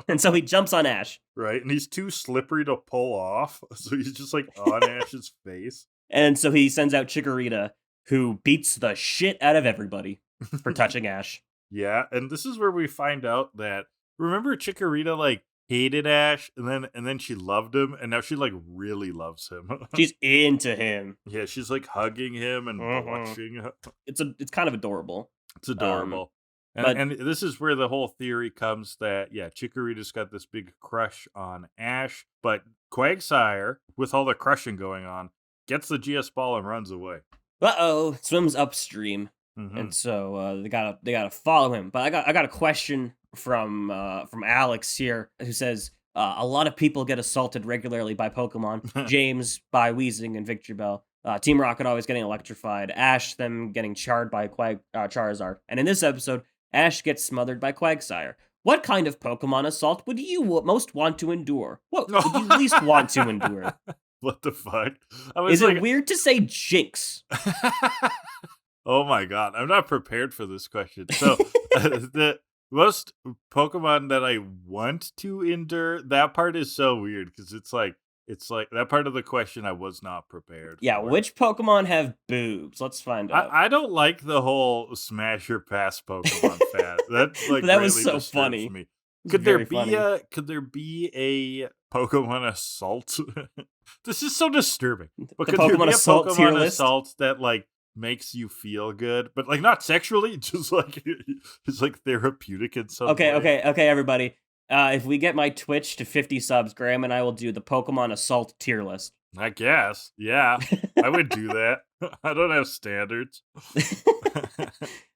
And so he jumps on Ash. Right, and he's too slippery to pull off. So he's just on Ash's face. And so he sends out Chikorita, who beats the shit out of everybody for touching Ash. Yeah, and this is where we find out that, remember Chikorita hated Ash, and then she loved him, and now she really loves him. She's into him. Yeah, she's hugging him and blushing. It's kind of adorable. It's adorable. And this is where the whole theory comes that, Chikorita's got this big crush on Ash, but Quagsire, with all the crushing going on, gets the GS ball and runs away. Uh-oh, swims upstream. Mm-hmm. And so they gotta follow him. But I got a question from Alex here, who says a lot of people get assaulted regularly by Pokemon. James by Weezing and Victor Bell. Team Rocket always getting electrified. Ash them getting charred by Charizard. And in this episode, Ash gets smothered by Quagsire. What kind of Pokemon assault would you most want to endure? What would you least want to endure? What the fuck? Is it weird to say Jinx? Oh my god, I'm not prepared for this question. So, the most Pokemon that I want to endure, that part is so weird, because it's like that part of the question I was not prepared for. Which Pokemon have boobs? Let's find out. I don't like the whole smash or pass Pokemon fad. That that was so funny. Me. Could there be a Pokemon assault? This is so disturbing. But could there be a Pokemon assault that makes you feel good, but not sexually, just it's therapeutic in some way? Okay, everybody. If we get my Twitch to 50 subs, Graham and I will do the Pokemon assault tier list. I guess, yeah, I would do that. I don't have standards.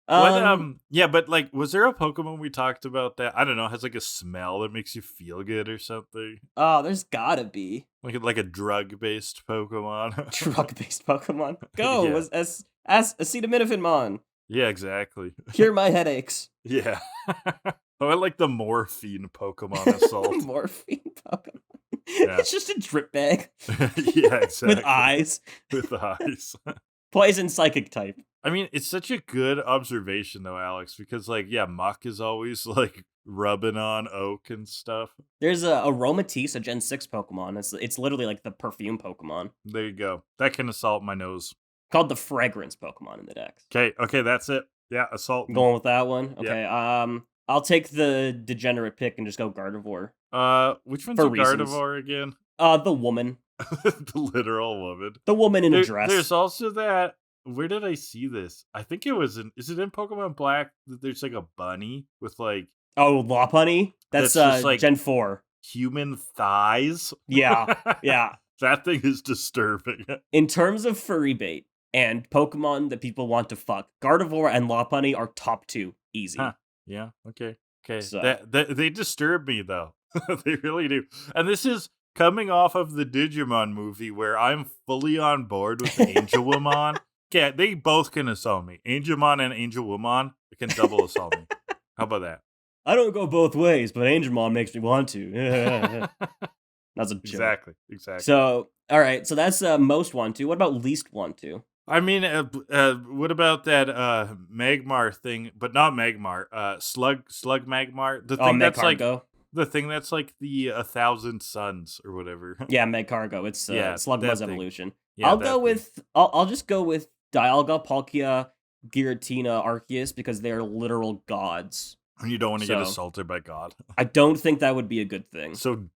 Yeah, but like, was there a Pokemon we talked about that, I don't know, has like a smell that makes you feel good or something? Oh, there's gotta be Like a drug-based Pokemon. drug-based Pokemon. Go, Yeah. as acetaminophen. Yeah, exactly. Cure my headaches. Yeah. Oh, I like the morphine Pokemon Assault. Morphine Pokemon. Yeah. It's just a drip bag Yeah, exactly. with eyes. With eyes. Poison psychic type. I mean, it's such a good observation though, Alex, because like, yeah, Muck is always like rubbing on Oak and stuff. There's a Aromatisse, a Gen 6 Pokemon. It's literally like the perfume Pokemon. There you go. That can assault my nose. Called the Fragrance Pokemon in the dex. Okay, that's it. Yeah, assault. Going with that one? Okay, Yeah. I'll take the degenerate pick and just go Gardevoir. Which one's For a reasons. Gardevoir again? The woman. The literal woman. The woman in a dress. There's also that. Where did I see this? I think it was is it in Pokemon Black that there's like a bunny with like Oh, Lopunny? That's just, like, Gen 4. human thighs? Yeah, yeah. That thing is disturbing. In terms of furry bait and Pokemon that people want to fuck, Gardevoir and Lopunny are top 2. Easy. Huh. Yeah, okay. So- That they disturb me though. They really do. And this is coming off of the Digimon movie where I'm fully on board with Angelwomon. Yeah, they both can assault me. Angelmon and Angelwomon can double assault me. How about that? I don't go both ways, but Angemon makes me want to. That's a joke. Exactly. So, all right. So that's most want to. What about least want to? I mean, what about that Magmar thing? But not Magmar. Slug Magmar. The thing that's like Megcargo. the thing that's like the 1,000 Suns or whatever. Yeah, Megcargo. It's Yeah, Slugma's that thing. evolution. Yeah, I'll that go thing. with. I'll just go with Dialga, Palkia, Giratina, Arceus because they are literal gods. And you don't want to get So- assaulted by God. I don't think that would be a good thing. So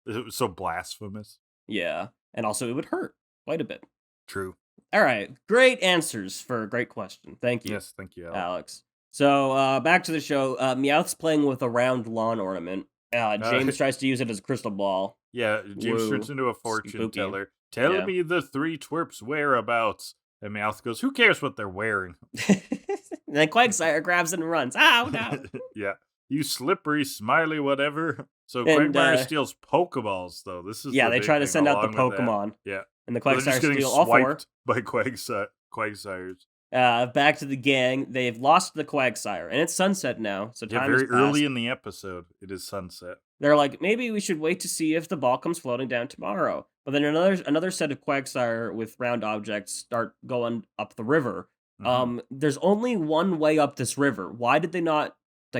blasphemous. Yeah, and also it would hurt quite a bit. True. All right, great answers for a great question. Thank you, Yes, thank you, Alex. Alex. So back to the show. Meowth's playing with a round lawn ornament. James tries to use it as a crystal ball. Yeah, James Woo. turns into a fortune Spooky. teller. Tell Yeah. me the 3 twerps' whereabouts. And Meowth goes, who cares what they're wearing? And then Quagsire grabs it and runs. Oh no! Yeah. You slippery, smiley, whatever. So And, Quagmire steals Pokeballs, though. This is Yeah, the they big try to thing, send out the along with that. Pokemon. Yeah. And the They're just Quagsire getting steal all 4. swiped by Quagsires. Back to the gang. They've lost the Quagsire, and it's sunset now. So Yeah, time very has early passed. in the episode, it is sunset. They're like, maybe we should wait to see if the ball comes floating down tomorrow. But then another set of Quagsire with round objects start going up the river. Mhm. There's only one way up this river. Why did they not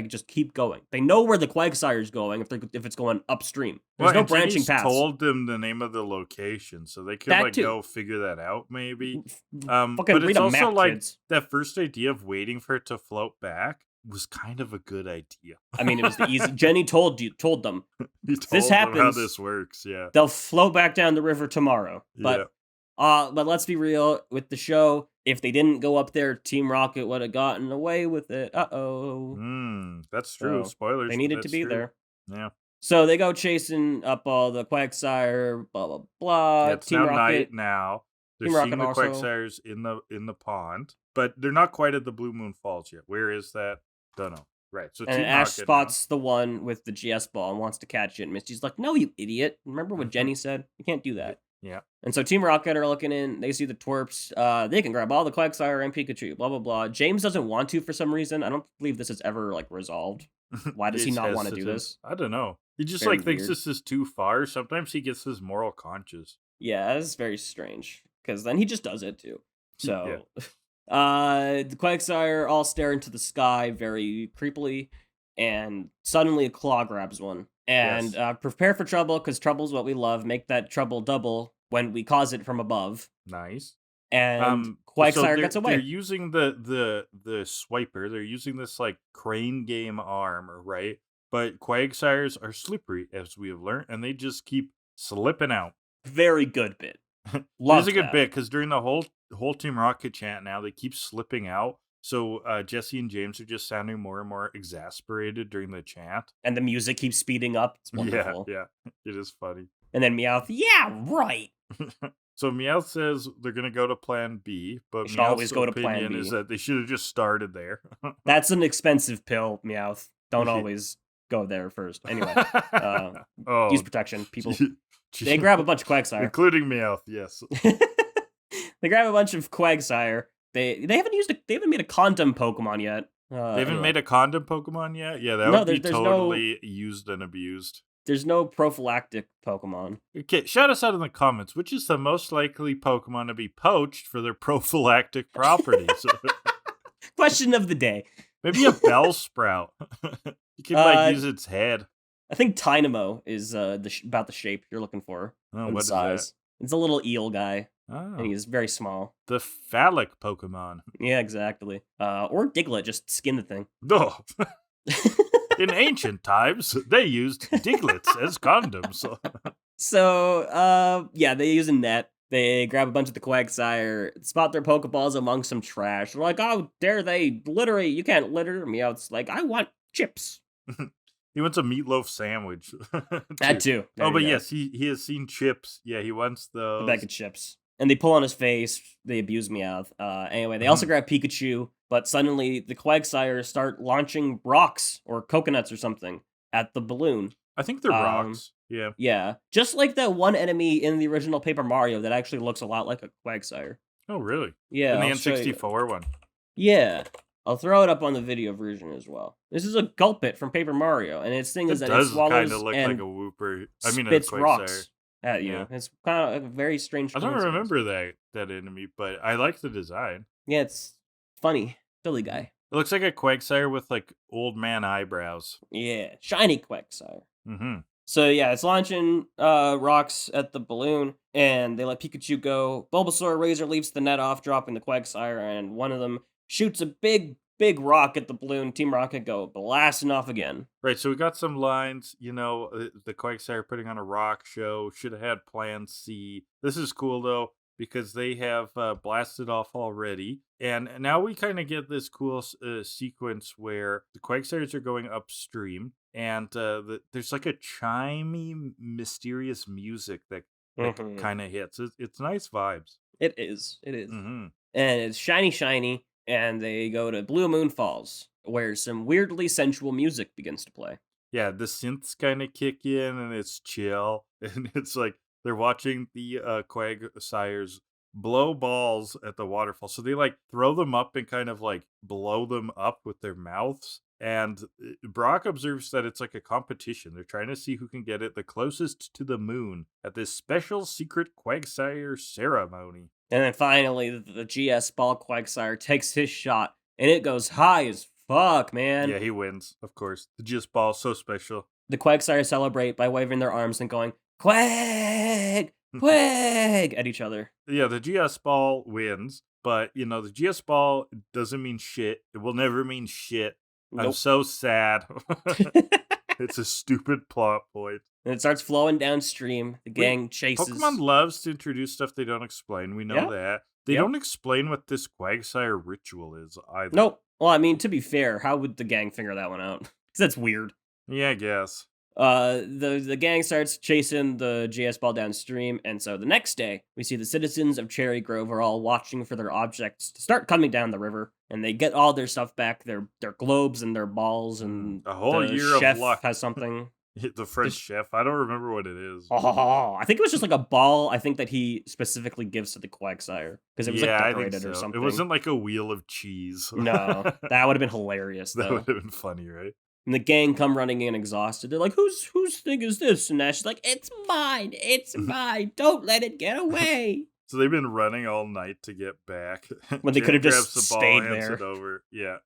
just keep going? They know where the Quagsire is going if it's going upstream. There's no and branching Jenny's paths. told them the name of the location, so they could That like too. go figure that out maybe. Fucking But read it's a also map, like kids. that first idea of waiting for it to float back was kind of a good idea. I mean, it was the easy. Jenny told them He this told them how happens- this works. Yeah. they'll float back down the river tomorrow. Yeah. But let's be real with the show. If they didn't go up there, Team Rocket would have gotten away with it. That's true. So, Spoilers. They but needed to that's be true. there. Yeah. So they go chasing up all the Quagsire, blah blah blah. Yeah, it's Team now Rocket. night now. They're Team seeing Rocket the also- Quagsires in the pond, but they're not quite at the Blue Moon Falls yet. Where is that? Don't know. Right. So And Team Ash Rocket spots the one with the GS ball and wants to catch it. And Misty's like, "No, you idiot! Remember what Mhm. Jenny said? You can't do that." Yeah. And so Team Rocket are looking in. They see the twerps. They can grab all the Quagsire and Pikachu. Blah blah blah. James doesn't want to for some reason. I don't believe this is ever resolved. now. Why does he He's not wanna do hesitant. this? I don't know. He just Very thinks weird. this is too far. Sometimes he gets his moral conscience. Yeah, that's very strange. Because then he just does it too. Yeah. So, the Quagsire all stare into the sky very creepily, and suddenly a claw grabs one. And Yes. prepare for trouble, because trouble's what we love. Make that trouble double when we cause it from above. Nice. And So Quagsire they're- gets They're away. using the swiper. They're using this like crane game arm, right? But Quagsires are slippery, as we have learned, and they just keep slipping out. Very good bit. It Love is a good that. bit because during the whole Team Rocket chant now, they keep slipping out. So Jesse and James are just sounding more and more exasperated during the chant. And the music keeps speeding up. It's wonderful. Yeah, it is funny. And then Meowth, yeah, right. So Meowth says they're going to go to plan B, but They should always Meowth's go to plan opinion B. is that they should have just started there. That's an expensive pill, Meowth. Don't Yeah. always go there first. Anyway, oh, use protection. People, they grab a bunch of Quagsire. including Meowth, yes. They grab a bunch of Quagsire. They haven't made a condom Pokemon yet. They haven't Anyway. made a condom Pokemon yet? Yeah, that No, would be there's no- totally used and abused. There's no prophylactic Pokemon. Okay, shout us out in the comments. Which is the most likely Pokemon to be poached for their prophylactic properties? Question of the day. Maybe a Bellsprout. You can use its head. I think Tynamo is about the shape you're looking for. Oh, and what is size. It's a little eel guy, Oh, and he's very small. the phallic Pokemon. Yeah, exactly. Or Diglett, just skin the thing. No. In ancient times, they used Diglets as condoms. So, yeah, they use a net. They grab a bunch of the Quagsire, spot their Pokeballs among some trash. They're like, "Oh, dare they litter? You can't litter." Meowth's like, "I want chips." He wants a meatloaf sandwich. That too. There Oh, you but go. yes, he has seen chips. Yeah, he wants A those. bag of chips. And they pull on his face. They abuse Meowth. Anyway, they also grab Pikachu, but suddenly the Quagsire start launching rocks or coconuts or something at the balloon. I think they're rocks. Yeah. Yeah, just like that one enemy in the original Paper Mario that actually looks a lot like a Quagsire. Oh, really? Yeah, In the I'll show you. N64 one. Yeah, I'll throw it up on the video version as well. This is a Gulpit from Paper Mario, and its thing It is that it does swallows kind of look and like a Wooper. I mean, a spits Quagsire. rocks at you. Yeah. It's kind of a very strange. I don't coincidence. remember that enemy, but I like the design. Yeah, it's funny. Silly guy. It looks like a Quagsire with like old man eyebrows. Yeah, shiny Quagsire. Mm-hmm. So yeah, it's launching rocks at the balloon, and they let Pikachu go. Bulbasaur Razor leaps the net off, dropping the Quagsire, and one of them shoots a big rock at the balloon. Team Rocket go blasting off again. Right, so we got some lines. The Quagsire putting on a rock show. Should have had Plan C. This is cool though, because they have blasted off already. And now we kind of get this cool sequence where the Quagsires are going upstream, and there's like a chimey, mysterious music that Mhm. kind of hits. It's nice vibes. It is. Mm-hmm. And it's shiny, and they go to Blue Moon Falls, where some weirdly sensual music begins to play. Yeah, the synths kind of kick in, and it's chill. And it's like they're watching the Quagsires blow balls at the waterfall. So they like throw them up and kind of like blow them up with their mouths. And Brock observes that it's like a competition. They're trying to see who can get it the closest to the moon at this special secret Quagsire ceremony. And then finally, the GS Ball Quagsire takes his shot, and it goes high as fuck, man. Yeah, he wins, of course. The GS ball, so special. The Quagsire celebrate by waving their arms and going, "Quag! Quag!" at each other. Yeah, the GS ball wins, but the GS ball doesn't mean shit. It will never mean shit. I'm Nope. so sad. It's a stupid plot point. And it starts flowing downstream. The gang chases. Pokemon loves to introduce stuff they don't explain. We know Yeah. that. They Yep. don't explain what this Quagsire ritual is either. Nope. Well, I mean, to be fair, how would the gang figure that one out? Because that's weird. Yeah, I guess. The gang starts chasing the GS ball downstream, and so the next day, we see the citizens of Cherry Grove are all watching for their objects to start coming down the river, and they get all their stuff back, their globes and their balls, and A whole the year of chef luck. has something. The French Just- chef. I don't remember what it is. Oh, I think it was just like a ball. I think that he specifically gives to the Quagsire because it was yeah, like I think decorated so. or something. It wasn't like a wheel of cheese. No, that would have been hilarious That though. would have been funny, right? And the gang come running in exhausted. They're like, "Whose thing is this?" And Ash is like, "It's mine. It's mine. Don't let it get away." So they've been running all night to get back. When they Jared could have just grabs the ball, stayed hands there. it over. Yeah.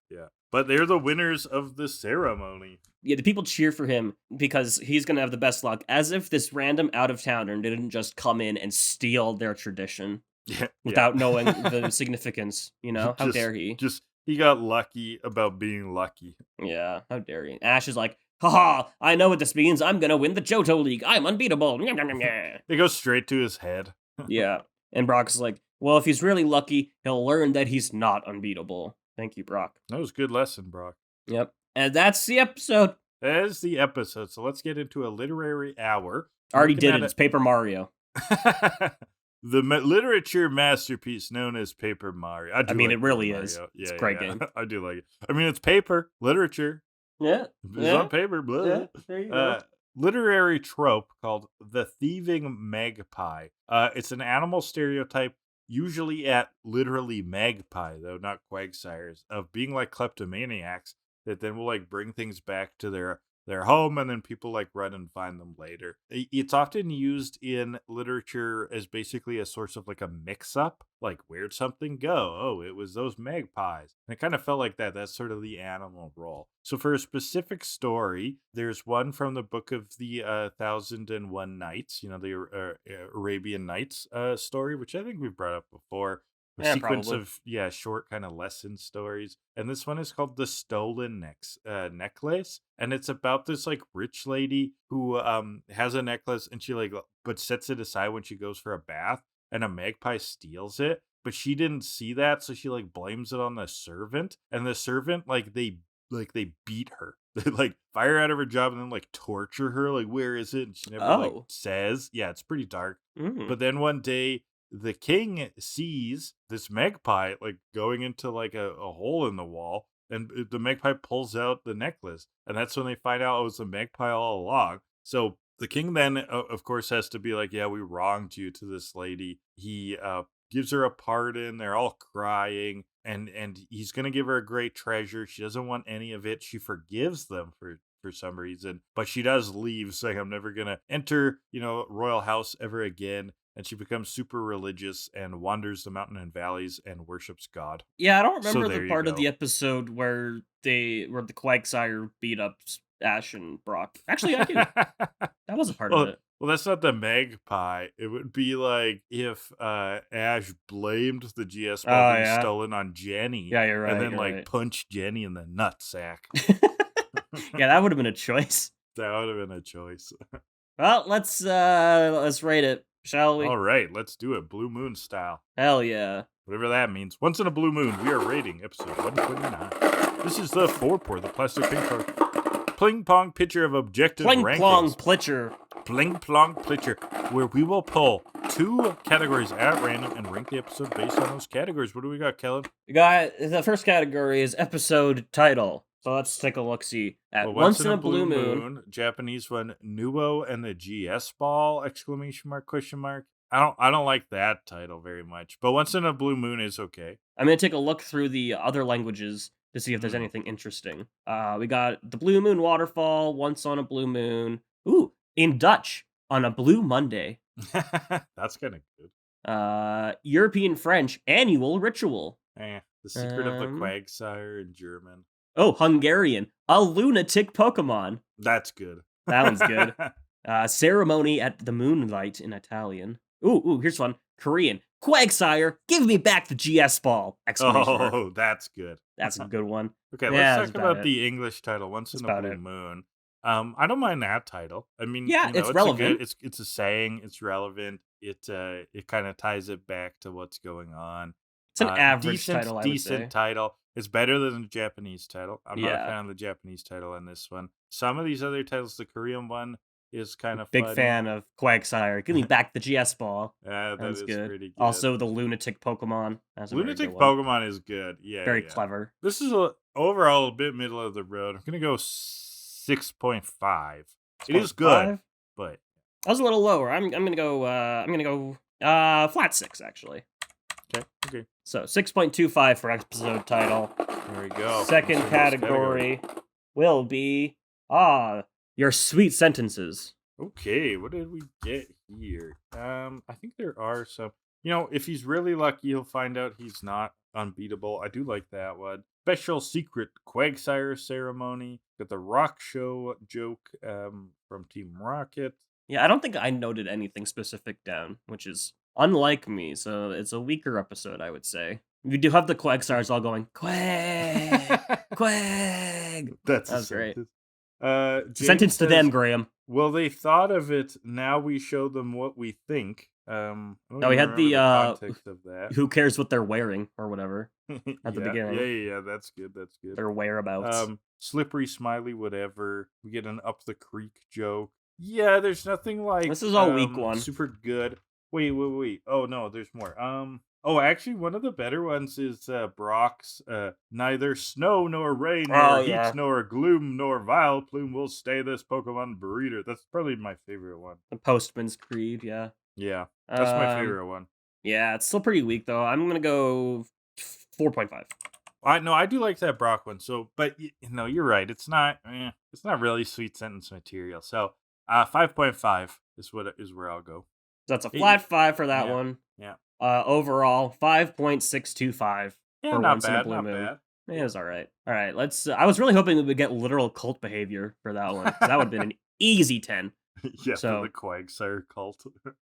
But they're the winners of the ceremony. Yeah, the people cheer for him because he's gonna have the best luck, as if this random out of towner didn't just come in and steal their tradition Yeah. without knowing the significance. How Just- dare he? He got lucky about being lucky. Yeah, how dare he? Ash is like, "Haha, I know what this means. I'm gonna win the Johto League. I'm unbeatable." Nyam, nyam, nyam, nyam. It goes straight to his head. Yeah, and Brock's like, "Well, if he's really lucky, he'll learn that he's not unbeatable." Thank you, Brock. That was a good lesson, Brock. Yep, and that's the episode. That is the episode. So let's get into a literary hour. Already Looking did at it. It's Paper Mario. the literature masterpiece known as Paper Mario. I mean, like it really Paper is. Mario. It's Yeah, a great yeah. game. I do like it. I mean, it's paper, literature. Yeah. It's on paper. Blah. Yeah, there you go. Literary trope called the thieving magpie. It's an animal stereotype, usually at literally magpie, though not Quagsires, of being like kleptomaniacs that then will like bring things back to their home, and then people like run and find them later. It's often used in literature as basically a source of like a mix-up, like where'd something go? Oh, it was those magpies. And it kind of felt like that. That's sort of the animal role. So for a specific story, there's one from the book of the 1001 Nights, the Arabian Nights story, which I think we've brought up before. A Yeah, sequence probably. of short kind of lesson stories, and this one is called the Stolen Necklace, and it's about this like rich lady who has a necklace, and she like but sets it aside when she goes for a bath, and a magpie steals it, but she didn't see that, so she like blames it on the servant, and the servant they beat her. They like fire her out of her job and then like torture her, like where is it, and she never like Oh. says. Yeah, it's pretty dark. Mm. But then one day the king sees this magpie like going into like a hole in the wall, and the magpie pulls out the necklace, and that's when they find out it was a magpie all along. So the king then of course has to be like, yeah, we wronged you to this lady. He gives her a pardon. They're all crying, and he's gonna give her a great treasure. She doesn't want any of it. She forgives them for some reason, but she does leave, saying, I'm never gonna enter royal house ever again. And she becomes super religious and wanders the mountain and valleys and worships God. Yeah, I don't So remember there the you part of go. the episode where the Quagsire beat up Ash and Brock. Actually, I do. That was a part of it. Well, that's not the magpie. It would be like if Ash blamed the GS ball being stolen on Jenny. Yeah, you're right. And then right. punched Jenny in the nutsack. Yeah, that would have been a choice. That would have been a choice. Well, let's rate it, shall we? All right, let's do it, Blue Moon style. Hell yeah. Whatever that means. Once in a blue moon, we are rating episode 129. This is the 4-pour, the plastic ping pong. Pling pong pitcher of objective Pling rankings. plong plitcher. Pling plong pitcher, where we will pull 2 categories at random and rank the episode based on those categories. What do we got, Kellan? We got the first category is episode title. So let's take a look-see at Once in a Blue Moon. Japanese one, Nuo and the GS Ball, exclamation mark, question mark. I don't like that title very much, but Once in a Blue Moon is okay. I'm going to take a look through the other languages to see if there's anything interesting. We got the Blue Moon Waterfall, Once on a Blue Moon. Ooh, in Dutch, on a Blue Monday. That's kind of good. European French, Annual Ritual. The Secret of the Quagsire in German. Oh, Hungarian, A Lunatic Pokemon. That's good. That one's good. Ceremony at the Moonlight in Italian. Ooh, here's one. Korean, Quagsire, give me back the GS ball! Exclamation mark. Oh, that's good. That's a good one. Okay, Yeah, let's talk about the English title, Once in a Blue Moon. I don't mind that title. I mean, yeah, it's relevant. It's a saying. It's relevant. It kind of ties it back to what's going on. It's an average decent, title, I would decent say. title. It's better than the Japanese title. I'm not a Yeah. fan of the Japanese title in this one. Some of these other titles, the Korean one is kind of Big funny. fan of Quagsire. Give me back the GS ball. Yeah, that is good. pretty good. Also, the Lunatic Pokemon. That's a Lunatic very good one. Pokemon is good. Yeah, Very yeah. clever. This is overall a bit middle of the road. I'm gonna go 6.5. It is good, but I was a little lower. I'm gonna go flat 6 actually. Okay. So 6.25 for episode title. There we go. Second What's the next category will be your sweet sentences. Okay, what did we get here? I think there are some. If he's really lucky, he'll find out he's not unbeatable. I do like that one. Special secret Quagsire ceremony. Got the rock show joke from Team Rocket. Yeah, I don't think I noted anything specific down, which is unlike me. So it's a weaker episode, I would say. We do have the Quagsires all going Quag, Quag. That's great. James To them, Graham. Well, they thought of it. Now we show them what we think. No, we had the context of that. Who cares what they're wearing or whatever at the beginning. Yeah. That's good. Their whereabouts. Slippery smiley, whatever. We get an up the creek joke. Yeah, there's nothing like this is a weak one. Super good. Wait. Oh no, there's more. Oh, actually, one of the better ones is Brock's. Neither snow nor rain, Oh, nor yeah. heat nor gloom, nor vile plume will stay this Pokemon breeder. That's probably my favorite one. The Postman's Creed, yeah. Yeah, that's my Um, favorite one. yeah, it's still pretty weak though. I'm gonna go 4.5. I do like that Brock one. So, but no, you're right. It's not really sweet sentence material. So, 5.5 is where I'll go. That's a Hey, flat 5 for that yeah, one. yeah. Overall, 5.625 Yeah, for not Once in a bad, Blue not Moon. bad. It was all right. All right, let's. I was really hoping we would get literal cult behavior for that one. 'Cause that would have been an easy 10. Yeah, So- for the Quagsire cult.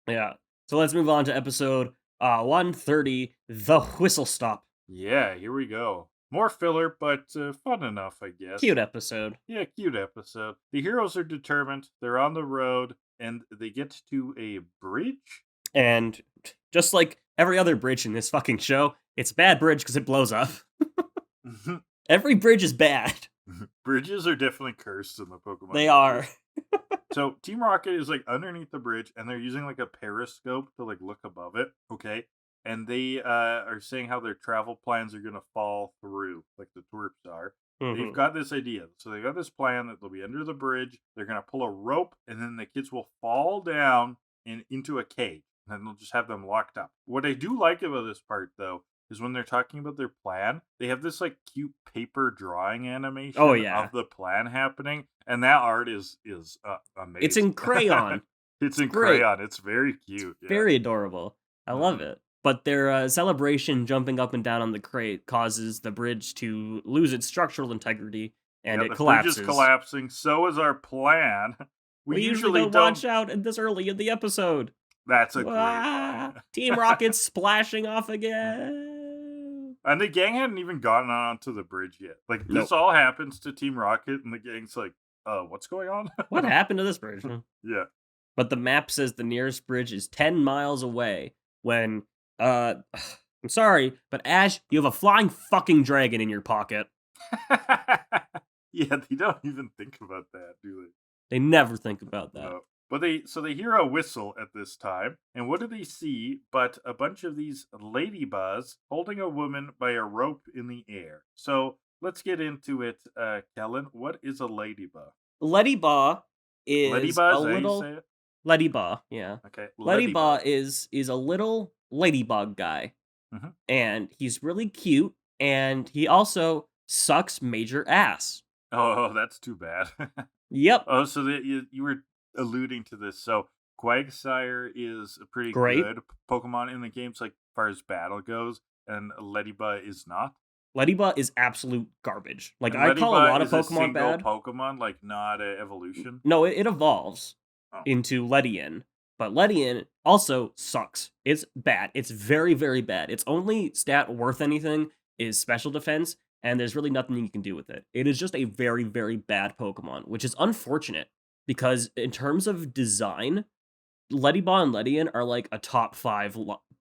Yeah. So let's move on to episode 130, The Whistle Stop. Yeah, here we go. More filler, but fun enough, I guess. Cute episode. Yeah, cute episode. The heroes are determined. They're on the road, and they get to a bridge. And just like every other bridge in this fucking show, it's a bad bridge because it blows up. Every bridge is bad. Bridges are definitely cursed in the Pokemon. They universe. are. So Team Rocket is like underneath the bridge, and they're using like a periscope to like look above it. Okay, and they are saying how their travel plans are gonna fall through, like the twerps are. They've Mhm. got this idea. So they got this plan that they'll be under the bridge. They're gonna pull a rope, and then the kids will fall down into a cage, and then they'll just have them locked up. What I do like about this part, though, is when they're talking about their plan, they have this like cute paper drawing animation Oh, yeah. of the plan happening, and that art is amazing. It's in crayon. It's in great. crayon. It's very cute. Yeah. Very adorable. I love it. But their celebration jumping up and down on the crate causes the bridge to lose its structural integrity, and Yeah, it the collapses. bridge is collapsing. So is our plan. We usually don't watch out this early in the episode. That's a great Ah, line. Team Rocket's splashing off again. And the gang hadn't even gotten onto the bridge yet. Like, this Nope. all happens to Team Rocket, and the gang's like, what's going on? What happened to this bridge? Yeah. But the map says the nearest bridge is 10 miles away when, I'm sorry, but Ash, you have a flying fucking dragon in your pocket. Yeah, they don't even think about that, do They never think about they? that. No. But they hear a whistle at this time, and what do they see but a bunch of these ladybuzz holding a woman by a rope in the air. So let's get into it, Kellan. What is a ladybug? Ledyba is Ladybuzz, a is that how you little say it? Ledyba, yeah. Okay. Ledyba is a little ladybug guy, Mhm. and he's really cute, and he also sucks major ass. Oh, that's too bad. Yep, Oh, so that you were alluding to this. So Quagsire is a pretty Great. good Pokemon in the games, like as far as battle goes, and Ledyba is not. Ledyba is absolute garbage. Like And I call a Ledyba lot of is a Pokemon single bad. Pokemon, like not a evolution. No, it evolves Oh. into Ledian, but Ledian also sucks. It's bad. It's very, very bad. Its only stat worth anything is special defense, and there's really nothing you can do with it. It is just a very, very bad Pokemon, which is unfortunate because in terms of design, Ledyba and Ledian are like a top 5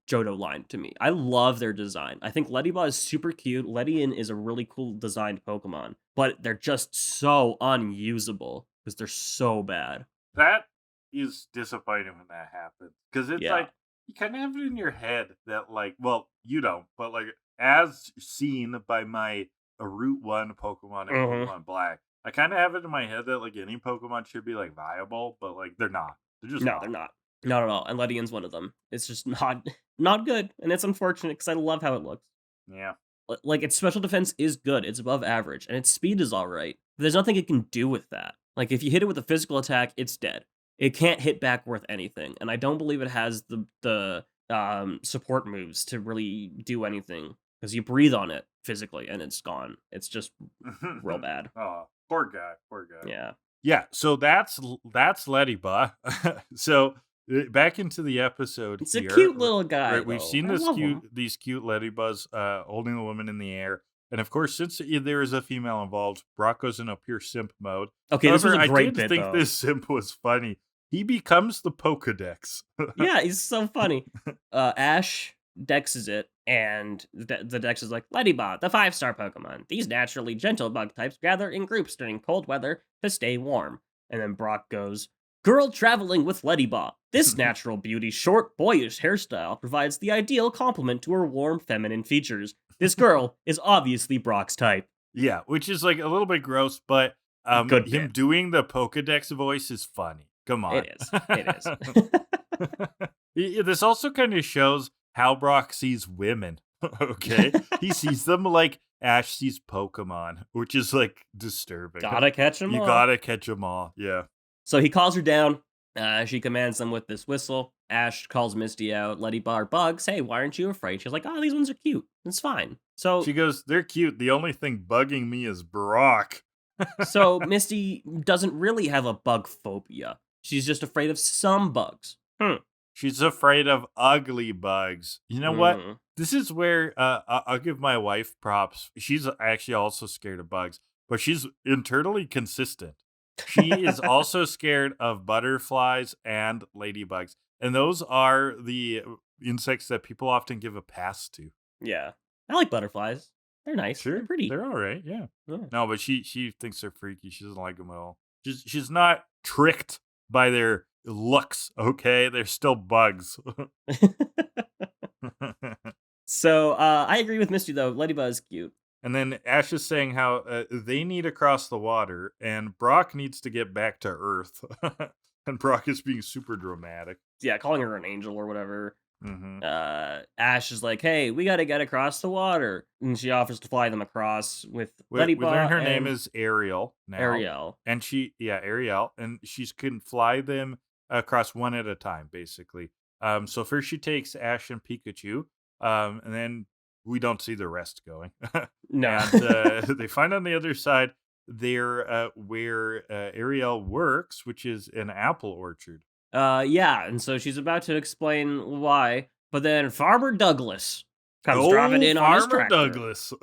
Johto line to me. I love their design. I think Ledyba is super cute. Ledian is a really cool designed Pokemon, but they're just so unusable because they're so bad. That is disappointing when that happens, because it's Yeah. like you kind of have it in your head that like, well, you don't, but like as seen by my Route 1 Pokemon and Mhm. Pokemon Black, I kind of have it in my head that like any Pokemon should be like viable, but like they're not. They're just No, they're not. Not at all. And Ledian's one of them. It's just not good, and it's unfortunate because I love how it looks. Yeah. Like its special defense is good. It's above average, and its speed is all right. But there's nothing it can do with that. Like if you hit it with a physical attack, it's dead. It can't hit back worth anything, and I don't believe it has the support moves to really do anything because you breathe on it physically and it's gone. It's just real bad. Oh, poor guy. Poor guy. Yeah. Yeah, so that's Ledyba. So back into the episode. It's a here, cute little guy. Right, we've though. seen I love him. these cute Ladybuzz holding the woman in the air, and of course, since there is a female involved, Brock goes in a pure simp mode. Okay, this was However, a great I did bit think though. this simp was funny. He becomes the Pokedex. Yeah, he's so funny. Ash dexes it, and the dex is like, Ledyba, the 5-star Pokemon. These naturally gentle bug types gather in groups during cold weather to stay warm. And then Brock goes, Girl traveling with Ledyba. This natural beauty's short, boyish hairstyle provides the ideal complement to her warm, feminine features. This girl is obviously Brock's type. Yeah, which is like a little bit gross, but Good him bit. doing the Pokedex voice is funny. Come on. It is. It is. This also kind of shows how Brock sees women. Okay. He sees them like Ash sees Pokemon, which is like disturbing. Gotta catch them You all. gotta catch them all. Yeah. So he calls her down. She commands them with this whistle. Ash calls Misty out. Ledyba bugs. Hey, why aren't you afraid? She's like, oh, these ones are cute. It's fine. So She goes, they're cute. The only thing bugging me is Brock. So Misty doesn't really have a bug phobia. She's just afraid of some bugs. She's afraid of ugly bugs. You know what? Mm. This is where I'll give my wife props. She's actually also scared of bugs, but she's internally consistent. She is also scared of butterflies and ladybugs. And those are the insects that people often give a pass to. Yeah. I like butterflies. They're nice. They're pretty. They're all right, yeah. Yeah. No, but she thinks they're freaky. She doesn't like them at all. She's not tricked by their looks, okay? They're still bugs. So I agree with Misty, though. Ledyba is cute. And then Ash is saying how they need to cross the water, and Brock needs to get back to Earth. And Brock is being super dramatic. Yeah, calling her an angel or whatever. Mm-hmm. Ash is like, hey, we got to get across the water. And she offers to fly them across with We Ledyba. learn her name and is Ariel now. Ariel. And Ariel. And she can fly them across one at a time, basically. So first she takes Ash and Pikachu, and then we don't see the rest going. No. And they find on the other side they're where Ariel works, which is an apple orchard. Yeah, and so she's about to explain why, but then Farmer Douglas comes driving in on his Farmer tractor. Douglas.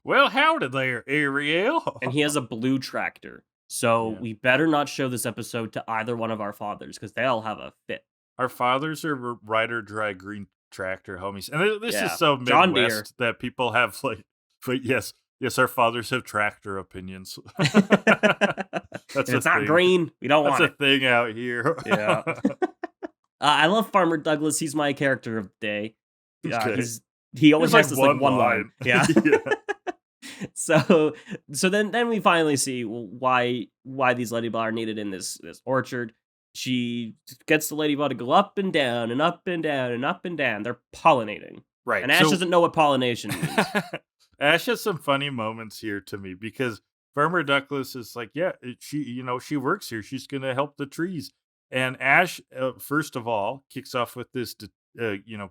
Well, howdy there, Ariel. And he has a blue tractor. So Yeah. we better not show this episode to either one of our fathers, because they'll have a fit. Our fathers are Rider Dry Green Tractor homies. And this Yeah. is so John Midwest that people have like, but yes, our fathers have tractor opinions. If it's not green, we don't That's want a thing out here. Yeah. I love Farmer Douglas. He's my character of the day. Okay. He always There's has this like one line. Yeah. Yeah. So then we finally see why these Ledyba are needed in this orchard. She gets the Ledyba to go up and down and up and down and up and down. They're pollinating. Right. And Ash doesn't know what pollination means. Ash has some funny moments here to me because Farmer Douglas is like, yeah, she works here. She's going to help the trees. And Ash, first of all, kicks off with this,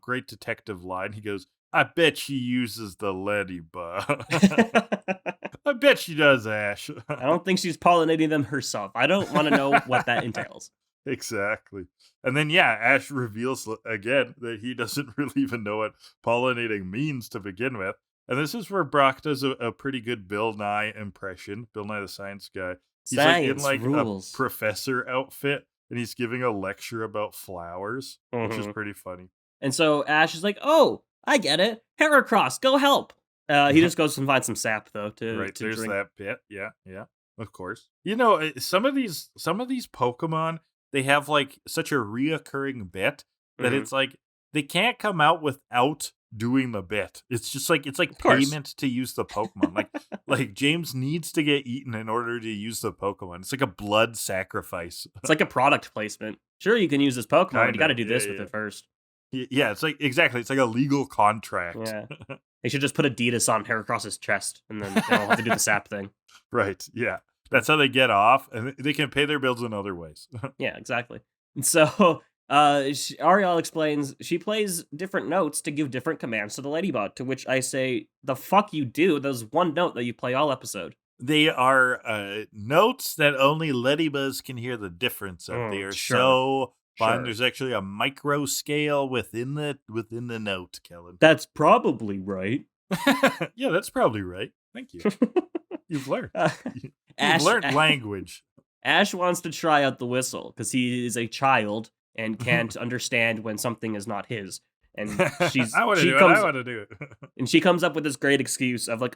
great detective line. He goes, I bet she uses the Ledyba. I bet she does, Ash. I don't think she's pollinating them herself. I don't want to know what that entails. Exactly. And then, Ash reveals again that he doesn't really even know what pollinating means to begin with. And this is where Brock does a pretty good Bill Nye impression, Bill Nye the Science Guy. He's Science like in rules. a professor outfit, and he's giving a lecture about flowers, which is Mhm. pretty funny. And so Ash is like, oh, I get it. Heracross, go help. He just goes and finds some sap, though, to There's drink. that bit. Yeah, of course. Some of these Pokemon, they have like such a reoccurring bit that Mhm. it's like they can't come out without doing the bit. It's just like it's like Of course. payment to use the Pokemon. like James needs to get eaten in order to use the Pokemon. It's like a blood sacrifice. It's like a product placement. Sure, you can use this Pokemon, but you got to do Kinda, this yeah, with yeah. it first. Yeah, it's like exactly. It's like a legal contract. Yeah. They should just put Adidas on Heracross's chest, and then they don't have to do the sap thing. Right. Yeah. That's how they get off, and they can pay their bills in other ways. Yeah, exactly. And so Ariel explains she plays different notes to give different commands to the Ladybot, to which I say, the fuck you do? There's one note that you play all episode. They are notes that only Ledybas can hear the difference of. They are so fun. Sure. There's actually a micro scale within the note, Kellan. That's probably right. Yeah, that's probably right. Thank you. You've learned. You've Ash, learned language. Ash wants to try out the whistle because he is a child and can't understand when something is not his. And I want to she do comes it. I want to do it. and she comes up with this great excuse of like,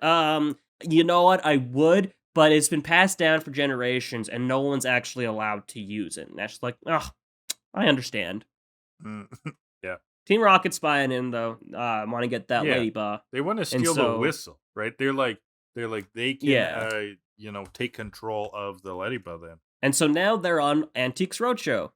you know what? I would, but it's been passed down for generations, and no one's actually allowed to use it. And Ash is like, oh, I understand. Yeah. Team Rocket's spying in, though. Want to get that Yeah. Ledyba. They want to steal the whistle, right? They're like they can take control of the Ledyba then. And so now they're on Antiques Roadshow.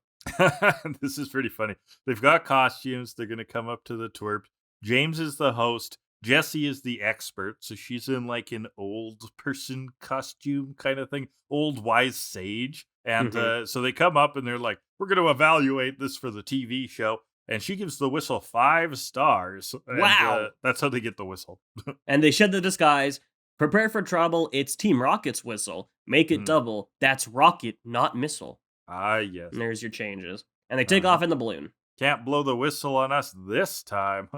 This is pretty funny. They've got costumes. They're going to come up to the twerp. James is the host. Jessie is the expert. So she's in like an old person costume kind of thing. Old wise sage. And so they come up and they're like, we're going to evaluate this for the TV show. And she gives the whistle 5 stars. And, wow. That's how they get the whistle. And they shed the disguise. Prepare for trouble. It's Team Rocket's whistle. Make it double. That's rocket, not missile. Ah, yes. And there's your changes. And they take off in the balloon. Can't blow the whistle on us this time.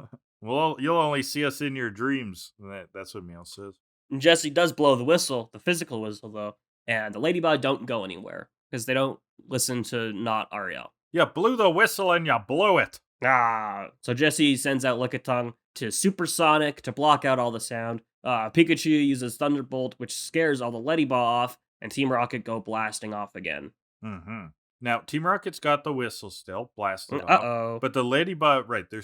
Well, you'll only see us in your dreams. That's what Meow says. And Jessie does blow the whistle, the physical whistle, though. And the Ledyba don't go anywhere. Because they don't listen to not Ariel. You blew the whistle and you blew it. So Jessie sends out Lickitung to Supersonic to block out all the sound. Pikachu uses Thunderbolt, which scares all the Ledyba off. And Team Rocket go blasting off again. Now, Team Rocket's got the whistle still, blasted off. But the Ledyba, right, they're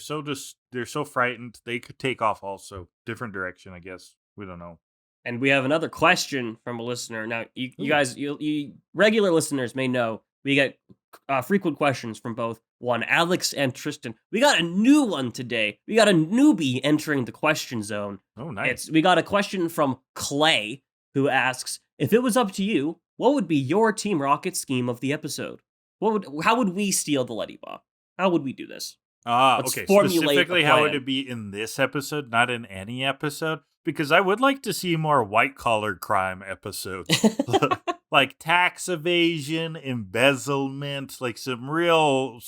so frightened, they could take off also. Different direction, I guess. We don't know. And we have another question from a listener. Now, you guys, you regular listeners may know, we get frequent questions from both Alex and Tristan. We got a new one today. We got a newbie entering the question zone. Oh, nice. We got a question from Clay, who asks, if it was up to you, what would be your Team Rocket scheme of the episode? How would we steal the Ledyba? How would we do this? Okay. Specifically, how would it be in this episode, not in any episode? Because I would like to see more white-collar crime episodes. Like tax evasion, embezzlement, like some real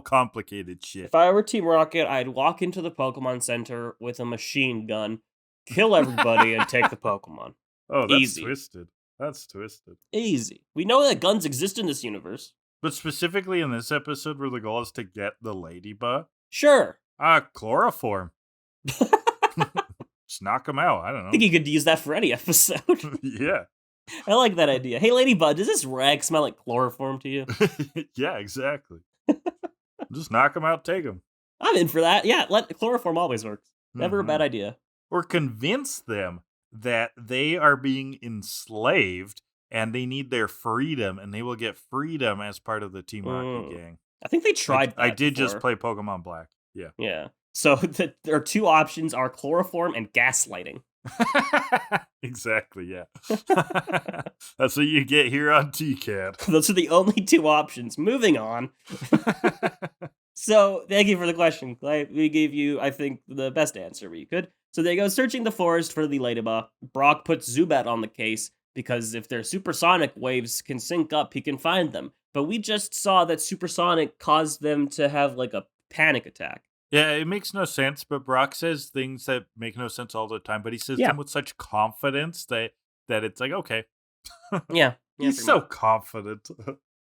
complicated shit. If I were Team Rocket, I'd walk into the Pokemon Center with a machine gun, kill everybody, and take the Pokemon. Oh, that's Easy. Twisted. That's twisted. Easy. We know that guns exist in this universe. But specifically in this episode where the goal is to get the Ledyba? Sure. Chloroform. Just knock them out. I don't know. I think you could use that for any episode. Yeah. I like that idea. Hey, Ladybug, does this rag smell like chloroform to you? Yeah, exactly. Just knock them out, take them. I'm in for that. Yeah, chloroform always works. Never a bad idea. Or convince them that they are being enslaved and they need their freedom, and they will get freedom as part of the Team Rocket gang. I think they tried that I did before. just play Pokemon Black. Yeah. Yeah. So there are 2 options are chloroform and gaslighting. Exactly, yeah. That's what you get here on TCAT. Those are the only 2 options. Moving on. So, thank you for the question, Clay. We gave you, I think, the best answer we could. So they go searching the forest for the Ledyba. Brock puts Zubat on the case, because if their supersonic waves can sync up, he can find them. But we just saw that supersonic caused them to have, like, a panic attack. Yeah, it makes no sense, but Brock says things that make no sense all the time, but he says them with such confidence that it's like, okay. Yeah. He's so confident.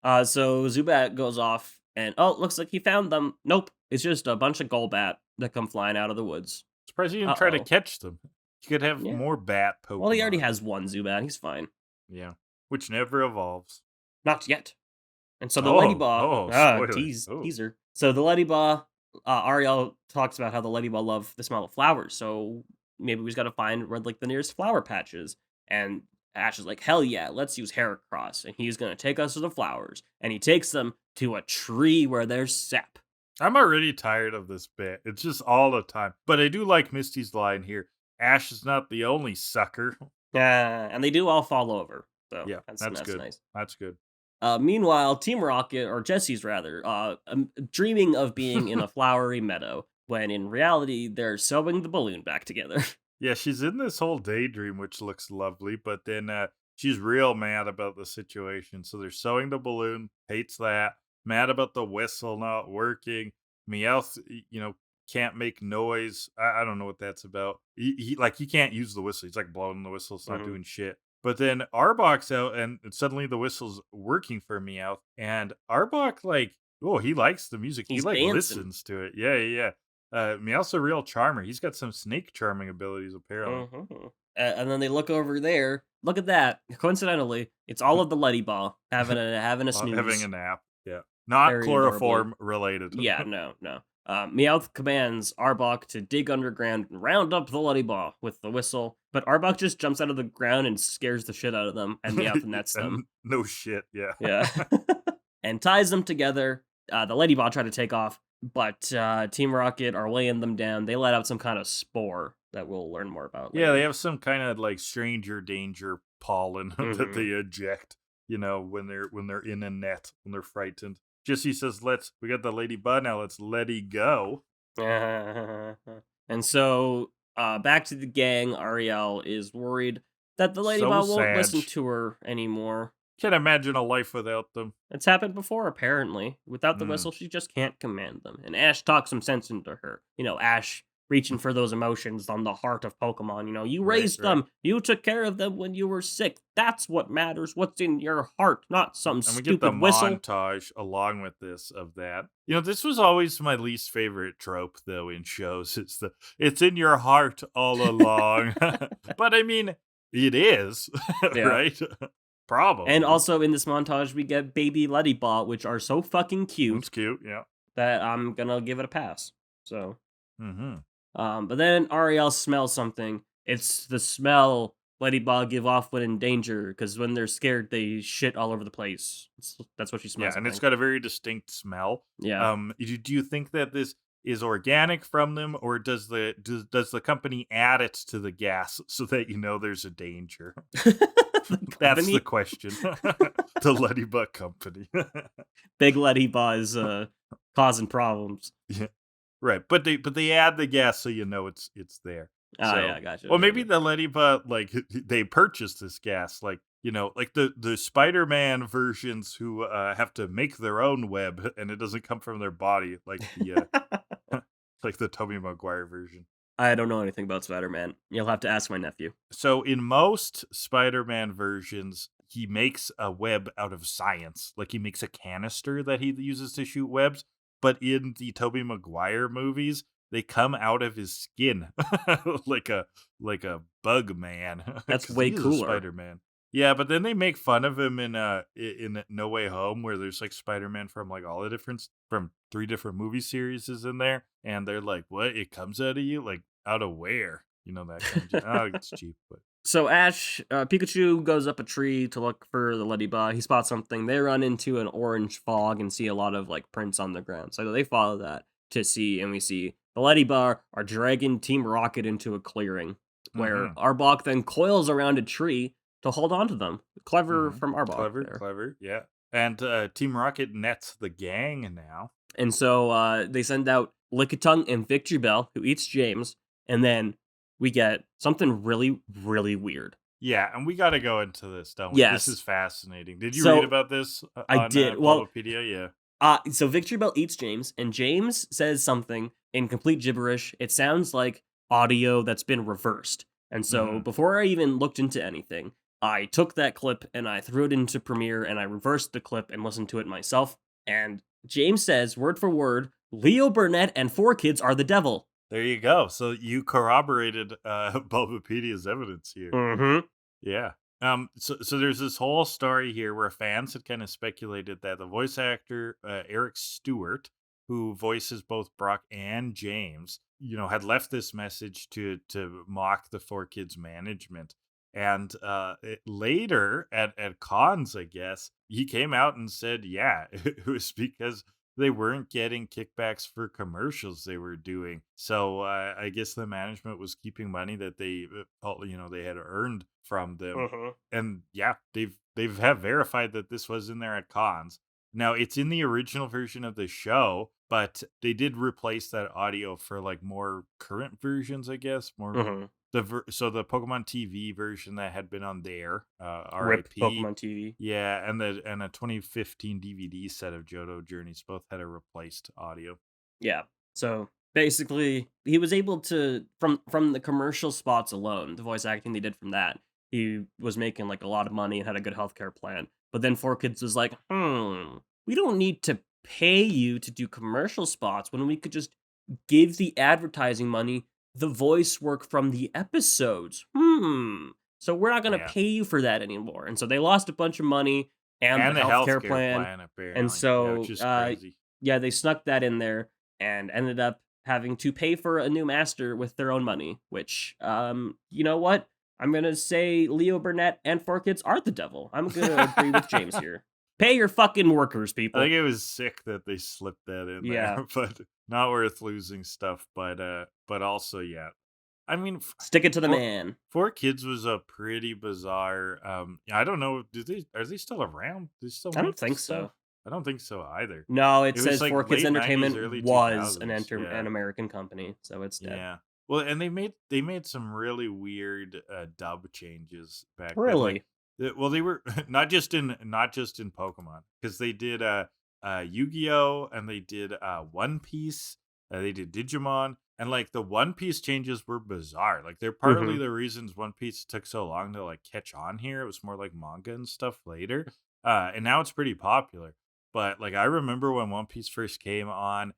So Zubat goes off, and looks like he found them. Nope, it's just a bunch of Golbat that come flying out of the woods. Surprised he didn't try to catch them. He could have more bat Pokemon. Well, he already has one Zubat, he's fine. Yeah, which never evolves. Not yet. And so the Ledyba... teaser. So the Ledyba... Ariel talks about how the Ledyba love the smell of flowers, so maybe we just gotta find where like the nearest flower patch is. And Ash is like, hell yeah, let's use Heracross, and he's gonna take us to the flowers. And he takes them to a tree where there's sap. I'm already tired of this bit. It's just all the time. But I do like Misty's line here. Ash is not the only sucker. And they do all fall over. So yeah, that's good. Nice. That's good. Meanwhile, Team Rocket, or Jessie's rather, dreaming of being in a flowery meadow, when in reality, they're sewing the balloon back together. Yeah, she's in this whole daydream, which looks lovely, but then she's real mad about the situation. So they're sewing the balloon, hates that, mad about the whistle not working. Meowth, can't make noise. I don't know what that's about. He can't use the whistle. He's like blowing the whistle. It's not doing shit. But then Arbok's out, and suddenly the whistle's working for Meowth. And Arbok, he likes the music. He's he dancing. Listens to it. Yeah. Meowth's a real charmer. He's got some snake charming abilities, apparently. And then they look over there. Look at that. Coincidentally, it's all of the Ledyba having a snooze. Having a nap. Yeah. Not Very chloroform related. Yeah, no. Meowth commands Arbok to dig underground and round up the Ledyba with the whistle, but Arbok just jumps out of the ground and scares the shit out of them, and Meowth nets them. No shit, yeah. Yeah. And ties them together. The Ledyba try to take off, but Team Rocket are weighing them down. They let out some kind of spore that we'll learn more about later. Yeah, they have some kind of like stranger danger pollen that they eject, when they're in a net, when they're frightened. Jesse says, we got the Ledyba, now let's let it go. And so, back to the gang, Ariel is worried that the Ledyba won't listen to her anymore. Can't imagine a life without them. It's happened before, apparently. Without the whistle, she just can't command them. And Ash talks some sense into her. Ash reaching for those emotions on the heart of Pokemon. You raised them. You took care of them when you were sick. That's what matters. What's in your heart, not some stupid whistle. And we get the montage along with this of that. This was always my least favorite trope, though, in shows. It's in your heart all along. But I mean, it is, right? Probably. And also in this montage, we get baby Ledyba, which are so fucking cute. It's cute, yeah. That I'm gonna give it a pass. So. But then Ariel smells something. It's the smell Ledyba give off when in danger, because when they're scared, they shit all over the place. That's what she smells. Yeah, and it's got a very distinct smell. Yeah. Do you think that this is organic from them, or does the company add it to the gas so that there's a danger? That's the question. The Ledyba company. Big Ledyba is causing problems. Yeah. Right, but they add the gas so it's there. Oh, yeah, gotcha. Well, maybe the Ledyba, they purchased this gas, like the Spider-Man versions who have to make their own web and it doesn't come from their body, like the like the Tobey Maguire version. I don't know anything about Spider-Man. You'll have to ask my nephew. So in most Spider-Man versions, he makes a web out of science. Like he makes a canister that he uses to shoot webs. But in the Tobey Maguire movies, they come out of his skin like a bug man. That's way cooler. Spider-Man. Yeah, but then they make fun of him in No Way Home, where there's like Spider-Man from from 3 different movie series is in there, and they're like, "What? It comes out of you? Like out of where?" That kind of. It's cheap, but. So Pikachu goes up a tree to look for the Ledyba. He spots something. They run into an orange fog and see a lot of prints on the ground. So they follow that to see, and we see the Ledyba are dragging Team Rocket into a clearing where Arbok then coils around a tree to hold on to them. Clever from Arbok. Clever, yeah. And Team Rocket nets the gang now. And so they send out Lickitung and Victreebel, who eats James, and then we get something really, really weird. Yeah, and we got to go into this, don't we? Yes. This is fascinating. Did you read about this I did. Wikipedia? Yeah. So Victreebel eats James, and James says something in complete gibberish. It sounds like audio that's been reversed. And so before I even looked into anything, I took that clip and I threw it into Premiere, and I reversed the clip and listened to it myself. And James says, word for word, Leo Burnett and 4 kids are the devil. There you go. So you corroborated Bulbapedia's evidence here. Yeah. So there's this whole story here where fans had kind of speculated that the voice actor Eric Stewart, who voices both Brock and James, had left this message to mock the 4 kids management. And later at cons, I guess, he came out and said, yeah, it was because they weren't getting kickbacks for commercials they were doing. So I guess the management was keeping money that they had earned from them. And yeah, they've verified that this was in there at cons. Now it's in the original version of the show, but they did replace that audio for more current versions, I guess. So the Pokemon TV version that had been on there, RIP Pokemon TV. Yeah, and a 2015 DVD set of Johto Journeys both had a replaced audio. Yeah. So basically, he was able to from the commercial spots alone, the voice acting they did from that, he was making a lot of money and had a good healthcare plan. But then 4Kids was like, we don't need to pay you to do commercial spots when we could just give the advertising money the voice work from the episodes. So we're not going to Yeah. pay you for that anymore. And so they lost a bunch of money and the healthcare plan. apparently. And so, which is crazy. yeah, they snuck that in there and ended up having to pay for a new master with their own money, which, you know what? I'm going to say Leo Burnett and 4Kids are the devil. I'm going to agree with James here. Pay your fucking workers, people. I think it was sick that they slipped that in there, but not worth losing stuff. But also, yeah. I mean, Stick it to the man. 4Kids was a pretty bizarre. I don't know. Are they still around? I don't think so. I don't think so either. No, it was says like 4Kids late 90s, Entertainment early was 2000s, an American company, so it's dead. Yeah. Well, and they made some really weird dub changes back then. Really? Well, they were not just in Pokemon, because they did Yu-Gi-Oh! And they did One Piece. They did Digimon, and like the One Piece changes were bizarre. Like they're partly the reasons One Piece took so long to like catch on here. It was more like manga and stuff later, and now it's pretty popular. But like I remember when One Piece first came on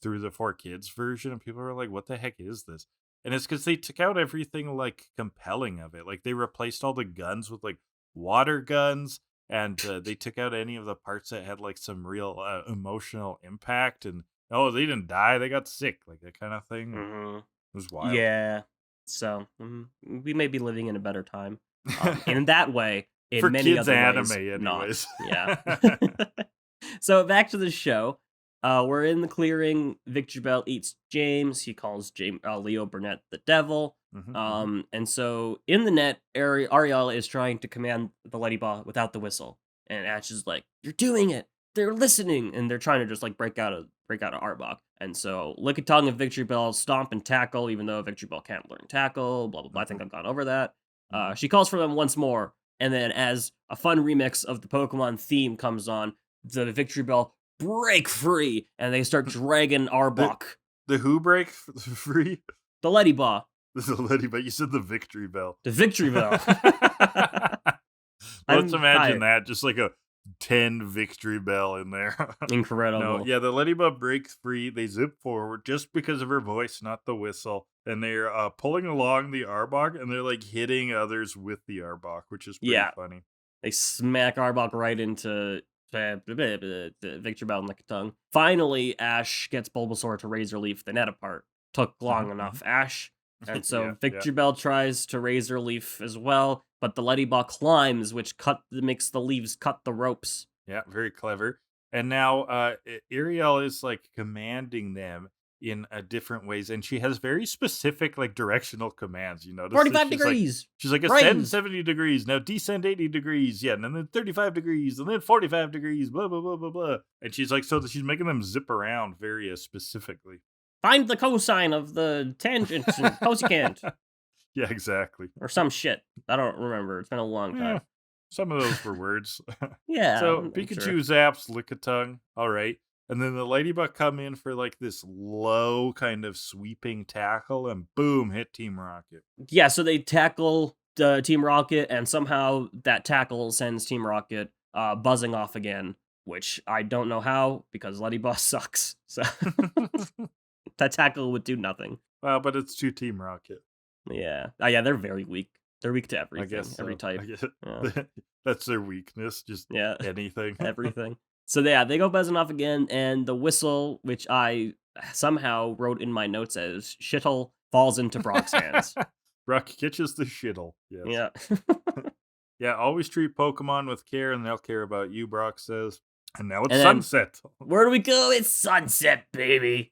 through the 4Kids version, and people were like, "What the heck is this?" And it's because they took out everything like compelling of it. Like they replaced all the guns with like water guns, and they took out any of the parts that had like some real emotional impact. And oh, they didn't die; they got sick, like that kind of thing. It was wild. Yeah. So we may be living in a better time. In that way, in for many kids other anime, ways, anyways. not. Yeah. So back to the show. We're in the clearing. Victor Bell eats James. He calls Leo Burnett the devil. And so in the net, Ariel is trying to command the Ledyba without the whistle, and Ash is like, "You're doing it. They're listening," and they're trying to just like break out of Arbok. And so Lickitung and Victory Bell stomp and tackle, even though Victory Bell can't learn tackle. Blah blah blah. I think I've gone over that. She calls for them once more, and then as a fun remix of the Pokemon theme comes on, the Victory Bell break free, and they start dragging Arbok. The who break free? The Ledyba. The Ledyba. You said the Victory Bell. The Victory Bell. Let's imagine that, just like a 10 Victory Bell in there. Incredible. No, yeah, the Ledyba breaks free. They zip forward just because of her voice, not the whistle. And they're pulling along the Arbok, and they're like hitting others with the Arbok, which is pretty funny. They smack Arbok right into Victor Bell and Lickitung. Finally, Ash gets Bulbasaur to Razor Leaf the net apart. Took long enough, Ash. And so Victor Bell tries to Razor Leaf as well, but the Ledyba climbs, which makes the leaves cut the ropes. Yeah, very clever. And now Ariel is like commanding them in different ways, and she has very specific like directional commands. You notice 45 degrees. She's like ascend 70 degrees, now descend 80 degrees, and then 35 degrees, and then 45 degrees, blah blah blah blah blah. And she's like, so she's making them zip around very specifically. Find the cosine of the tangent and cosecant. Yeah, exactly. Or some shit. I don't remember. It's been a long time. Yeah, some of those were words. Yeah. So Pikachu zaps Lickitung. All right. And then the Ladybug come in for like this low kind of sweeping tackle, and boom, hit Team Rocket. Yeah, so they tackle Team Rocket, and somehow that tackle sends Team Rocket buzzing off again, which I don't know how, because Ledyba sucks. So that tackle would do nothing. Well, but it's to Team Rocket. Yeah. Yeah, they're very weak. They're weak to everything. I guess so. Every type. Yeah. That's their weakness, just anything. Everything. So yeah, they go buzzing off again, and the whistle, which I somehow wrote in my notes as shittle, falls into Brock's hands. Brock catches the shittle. Yes. Yeah. Yeah, always treat Pokemon with care, and they'll care about you, Brock says. And now it's sunset. Where do we go? It's sunset, baby.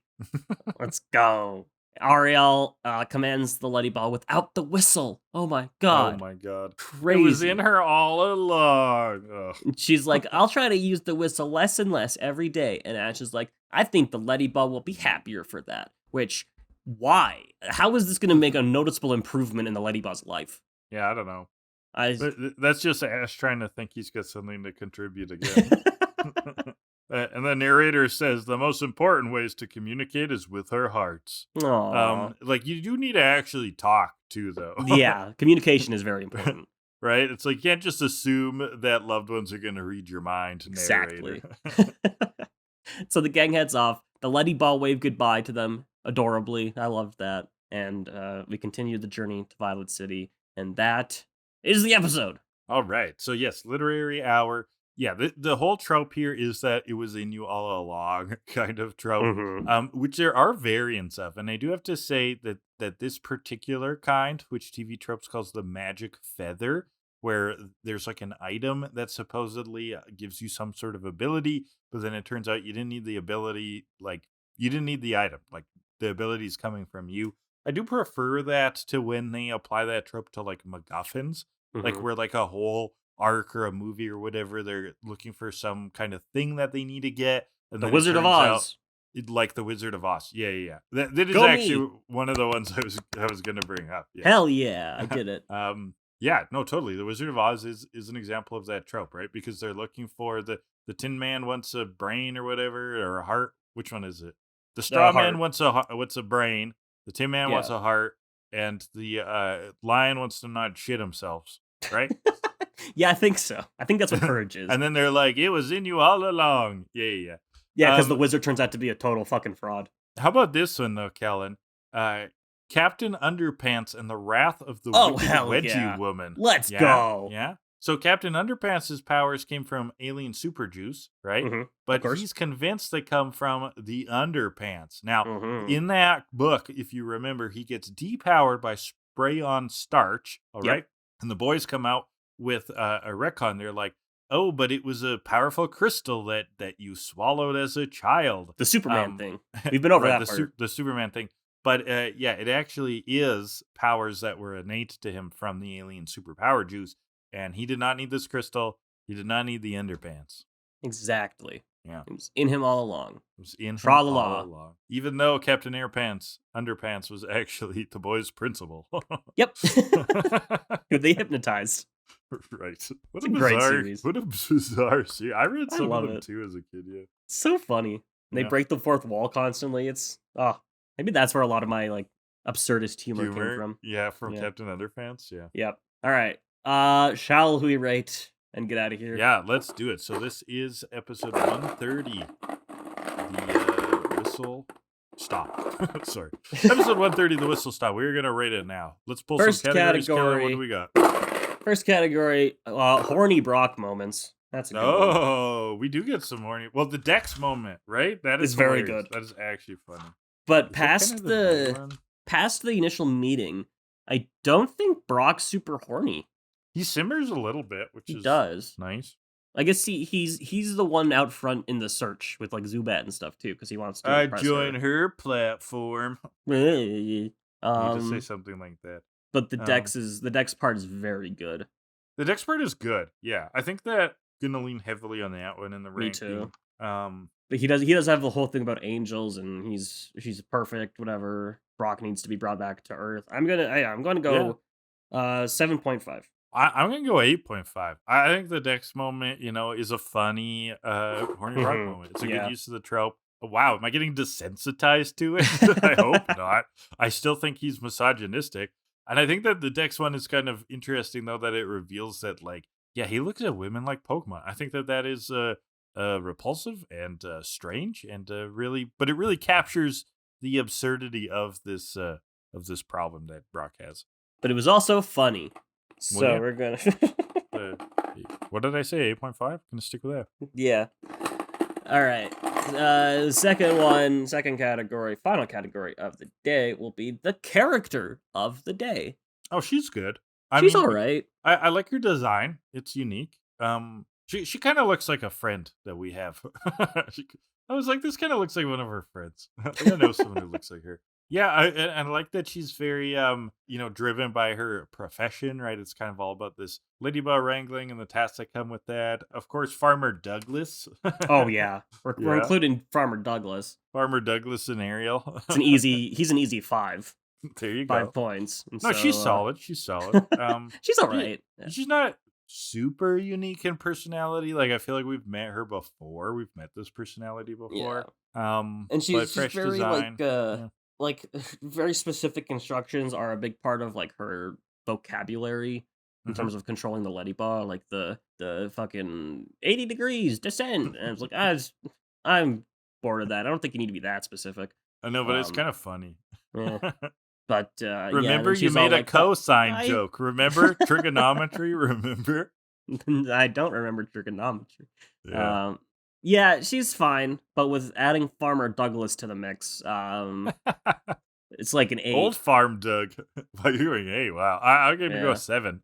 Let's go. Ariel commands the Ledyba without the whistle. Oh my god. Oh my god. Crazy. It was in her all along. Ugh. She's like, I'll try to use the whistle less and less every day. And Ash is like, I think the Ledyba will be happier for that. Which, why? How is this going to make a noticeable improvement in the Ledyba's life? Yeah, I don't know. That's just Ash trying to think he's got something to contribute again. And the narrator says the most important ways to communicate is with our hearts. Like you do need to actually talk too, though. Yeah, communication is very important. Right? It's like you can't just assume that loved ones are going to read your mind. Exactly. So the gang heads off. The Ledyba wave goodbye to them adorably. I loved that. and we continue the journey to Violet City, and that is the episode. All right. So yes, literary hour. Yeah, the whole trope here is that it was in you all along kind of trope, Mhm. which there are variants of. And I do have to say that this particular kind, which TV Tropes calls the magic feather, where there's like an item that supposedly gives you some sort of ability, but then it turns out you didn't need the ability, like you didn't need the item, like the ability is coming from you. I do prefer that to when they apply that trope to like MacGuffins, like Mhm. where like a whole arc or a movie or whatever, they're looking for some kind of thing that they need to get, and The then it Wizard of turns out Oz. like the Wizard of Oz. Yeah, yeah, yeah. That is Go actually me. one of the ones I was gonna bring up. Yeah. Hell yeah, I get it. Yeah, no, totally. The Wizard of Oz is an example of that trope, right? Because they're looking for the Tin Man wants a brain or whatever, or a heart. Which one is it? The Straw Man Heart. wants a brain. The Tin Man wants Yeah. a heart, and the lion wants to not shit themselves, right? Yeah, I think so. I think that's what courage is. And then they're like, "It was in you all along." Yeah, yeah, yeah. Yeah, because the Um, wizard turns out to be a total fucking fraud. How about this one though, Kellan? Captain Underpants and the Wrath of the Oh, Wicked hell Wedgie yeah. Woman. Let's Yeah, go. yeah. So Captain Underpants' powers came from alien super juice, right? Of But course. he's convinced they come from the Underpants. Now, Mhm. in that book, if you remember, he gets depowered by spray on starch, all Yep. right? And the boys come out with a retcon. They're like, "Oh, but it was a powerful crystal that you swallowed as a child." The Superman Um, thing. We've been over right, that part. the Superman thing. But yeah, it actually is powers that were innate to him from the alien superpower juice, and he did not need this crystal. He did not need the underpants. Exactly. Yeah, It was in him all along. it was in him Tra-la-la. all along. Even though Captain Underpants was actually the boy's principal. Yep. Who they hypnotized. Right. It's a great series. What a bizarre series. I read I some of love them it. too as a kid. Yeah. So funny. They Yeah. break the fourth wall constantly. It's maybe that's where a lot of my like absurdist humor came from. Yeah, from Yeah. Captain Underpants. Yeah. Yep. All right. Shall we rate and get out of here? Yeah, let's do it. So this is episode 130. The whistle stop. Sorry. Episode 130, the whistle stop. We're going to rate it now. Let's pull First some categories. Kellan, what category. do we got? First category, horny Brock moments. That's a good one. Oh, we do get some horny. Well, the Dex moment, right? That is It's very hilarious. good. That is actually funny. But Is that past kind of the the one? past the initial meeting, I don't think Brock's super horny. He simmers a little bit, which He is does. nice. I guess he's the one out front in the search with like Zubat and stuff too, because he wants to I impress join her platform. her. You just say Um, something like that. but the Um, Dex part is very good. The Dex part is good. Yeah, I think that gonna lean heavily on that one in the Me ranking. too. Um, But he does have the whole thing about angels and she's perfect, whatever. Brock needs to be brought back to Earth. I'm gonna go 7.5. I'm gonna go 8.5. I think the Dex moment, is a funny horny rock moment. It's a Yeah. good use of the trope. Wow, am I getting desensitized to it? I hope not. I still think he's misogynistic. And I think that the Dex one is kind of interesting, though, that it reveals that, like, yeah, he looks at women like Pokemon. I think that is repulsive and strange, and but it really captures the absurdity of this problem that Brock has. But it was also funny. So yeah. we're gonna Uh, what did I say? 8.5? Gonna stick with that. Yeah. All right. Second category, final category of the day will be the character of the day. Oh, she's good. She's all right. I like her design. It's unique. She kind of looks like a friend that we have. I was like, this kind of looks like one of her friends. I know someone who looks like her. Yeah, I like that she's very driven by her profession, right? It's kind of all about this Ledyba wrangling and the tasks that come with that. Of course, Farmer Douglas. Oh yeah, we're Yeah. including Farmer Douglas. Farmer Douglas and Ariel. He's an easy 5. There you 5 go. points. And No, so, she's solid. She's solid. she's all right. Yeah. She's not super unique in personality. Like, I feel like we've met her before. We've met this personality before. And but she's fresh very design. Yeah. like very specific instructions are a big part of like her vocabulary in Mhm. terms of controlling the Ledyba, like the fucking 80 degrees descend. And it's like I'm bored of that. I don't think you need to be that specific. I know, but it's Um, kind of funny. Yeah. But Remember, yeah, you made a cosine I- joke. Remember trigonometry? Remember? I don't remember trigonometry. Yeah. Yeah, she's fine, but with adding Farmer Douglas to the mix, it's like an 8. Old Farm Doug. By doing 8. Wow. I'm going to go Yeah. 7.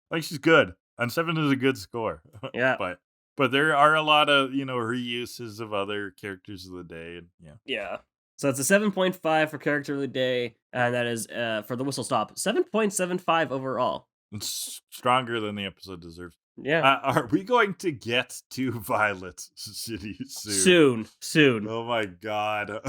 Like, she's good. And 7 is a good score. Yeah. But there are a lot of, reuses of other characters of the day. And yeah. Yeah. So it's a 7.5 for character of the day, and that is for the whistle stop 7.75 overall. It's stronger than the episode deserves. Yeah. Are we going to get to Violet City soon? Soon. Oh my god.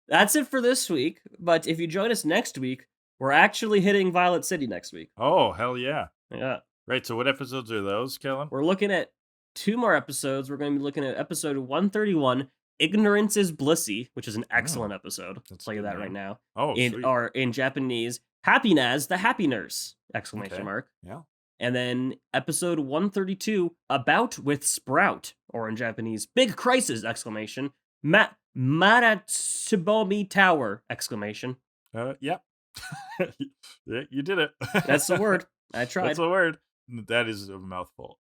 That's it for this week. But if you join us next week, we're actually hitting Violet City next week. Oh, hell yeah. Yeah. Right, so what episodes are those, Kellan? We're looking at 2 more episodes. We're going to be looking at episode 131, Ignorance is Blissy, which is an excellent episode. I'll tell you that right now. Oh, sweet. Or in Japanese, Happiness, the Happy Nurse! Exclamation mark. Yeah. And then episode 132, About with Sprout, or in Japanese, Big Crisis! Exclamation. Maratsubomi Tower! Exclamation. Yeah. Yeah, you did it. That's the word. I tried. That's the word. That is a mouthful.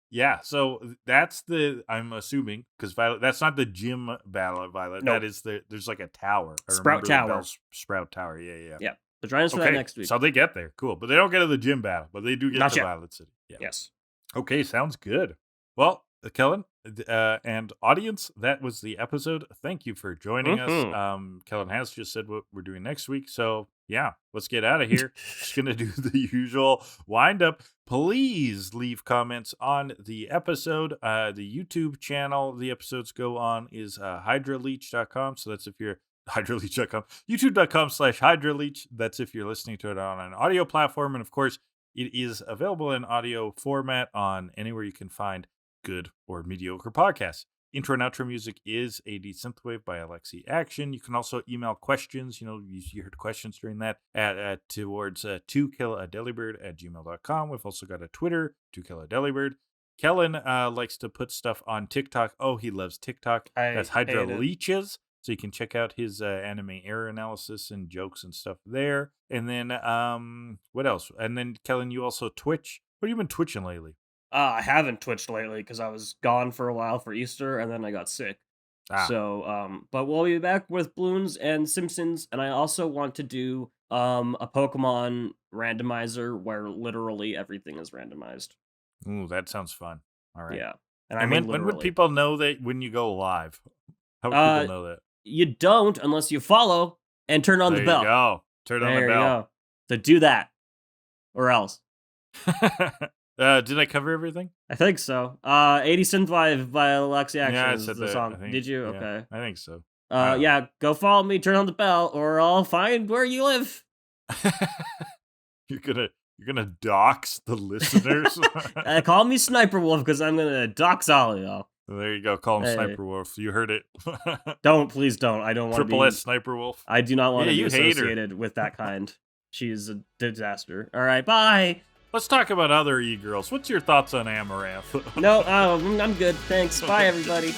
Yeah. So that's I'm assuming, because Violet. That's not the gym battle, Violet. Nope. That is there's like a tower. I Sprout remember Tower. Sprout Tower. Yeah. Yeah. So join us for that next week. So they get there. Cool. But they don't get to the gym battle, but they do get Not to yet. Violet City. Yeah. Yes. Okay, sounds good. Well, Kellan and audience, that was the episode. Thank you for joining us. Kellan has just said what we're doing next week. So yeah, let's get out of here. Just gonna do the usual wind up. Please leave comments on the episode. The YouTube channel the episodes go on is hydraleech.com. So that's if you're hydraleech.com, youtube.com/hydraleech. That's if you're listening to it on an audio platform. And of course, it is available in audio format on anywhere you can find good or mediocre podcasts. Intro and outro music is AD Synthwave by Alexi Action. You can also email questions. You heard questions during that towards tokilladeliBird@gmail.com. We've also got a Twitter, tokilladeliBird. Kellan likes to put stuff on TikTok. Oh, he loves TikTok. That's Hydra Leeches. So you can check out his anime error analysis and jokes and stuff there. And then, what else? And then, Kellan, you also Twitch. What have you been twitching lately? I haven't twitched lately because I was gone for a while for Easter and then I got sick. So, but we'll be back with Bloons and Simpsons, and I also want to do a Pokemon randomizer where literally everything is randomized. Ooh, that sounds fun. All right. Yeah. And when would people know that when you go live? How would people know that? You don't unless you follow and turn on the bell. There you go. Turn on the bell. Go. So do that. Or else. Did I cover everything? I think so. 80 Synthwave by Alexi Action I is said the that, song. I think. Did you? Yeah, Okay. I think so. Yeah, go follow me, turn on the bell, or I'll find where you live. You're gonna dox the listeners. Call me Sniper Wolf because I'm gonna dox all of y'all. There you go. Call him Sniper Wolf. You heard it. Please don't. I don't want to be. Triple S Sniper Wolf. I do not want to be you hate her. associated with that kind. She's a disaster. All right, bye. Let's talk about other e-girls. What's your thoughts on Amaranth? No, I'm good. Thanks. Bye, everybody.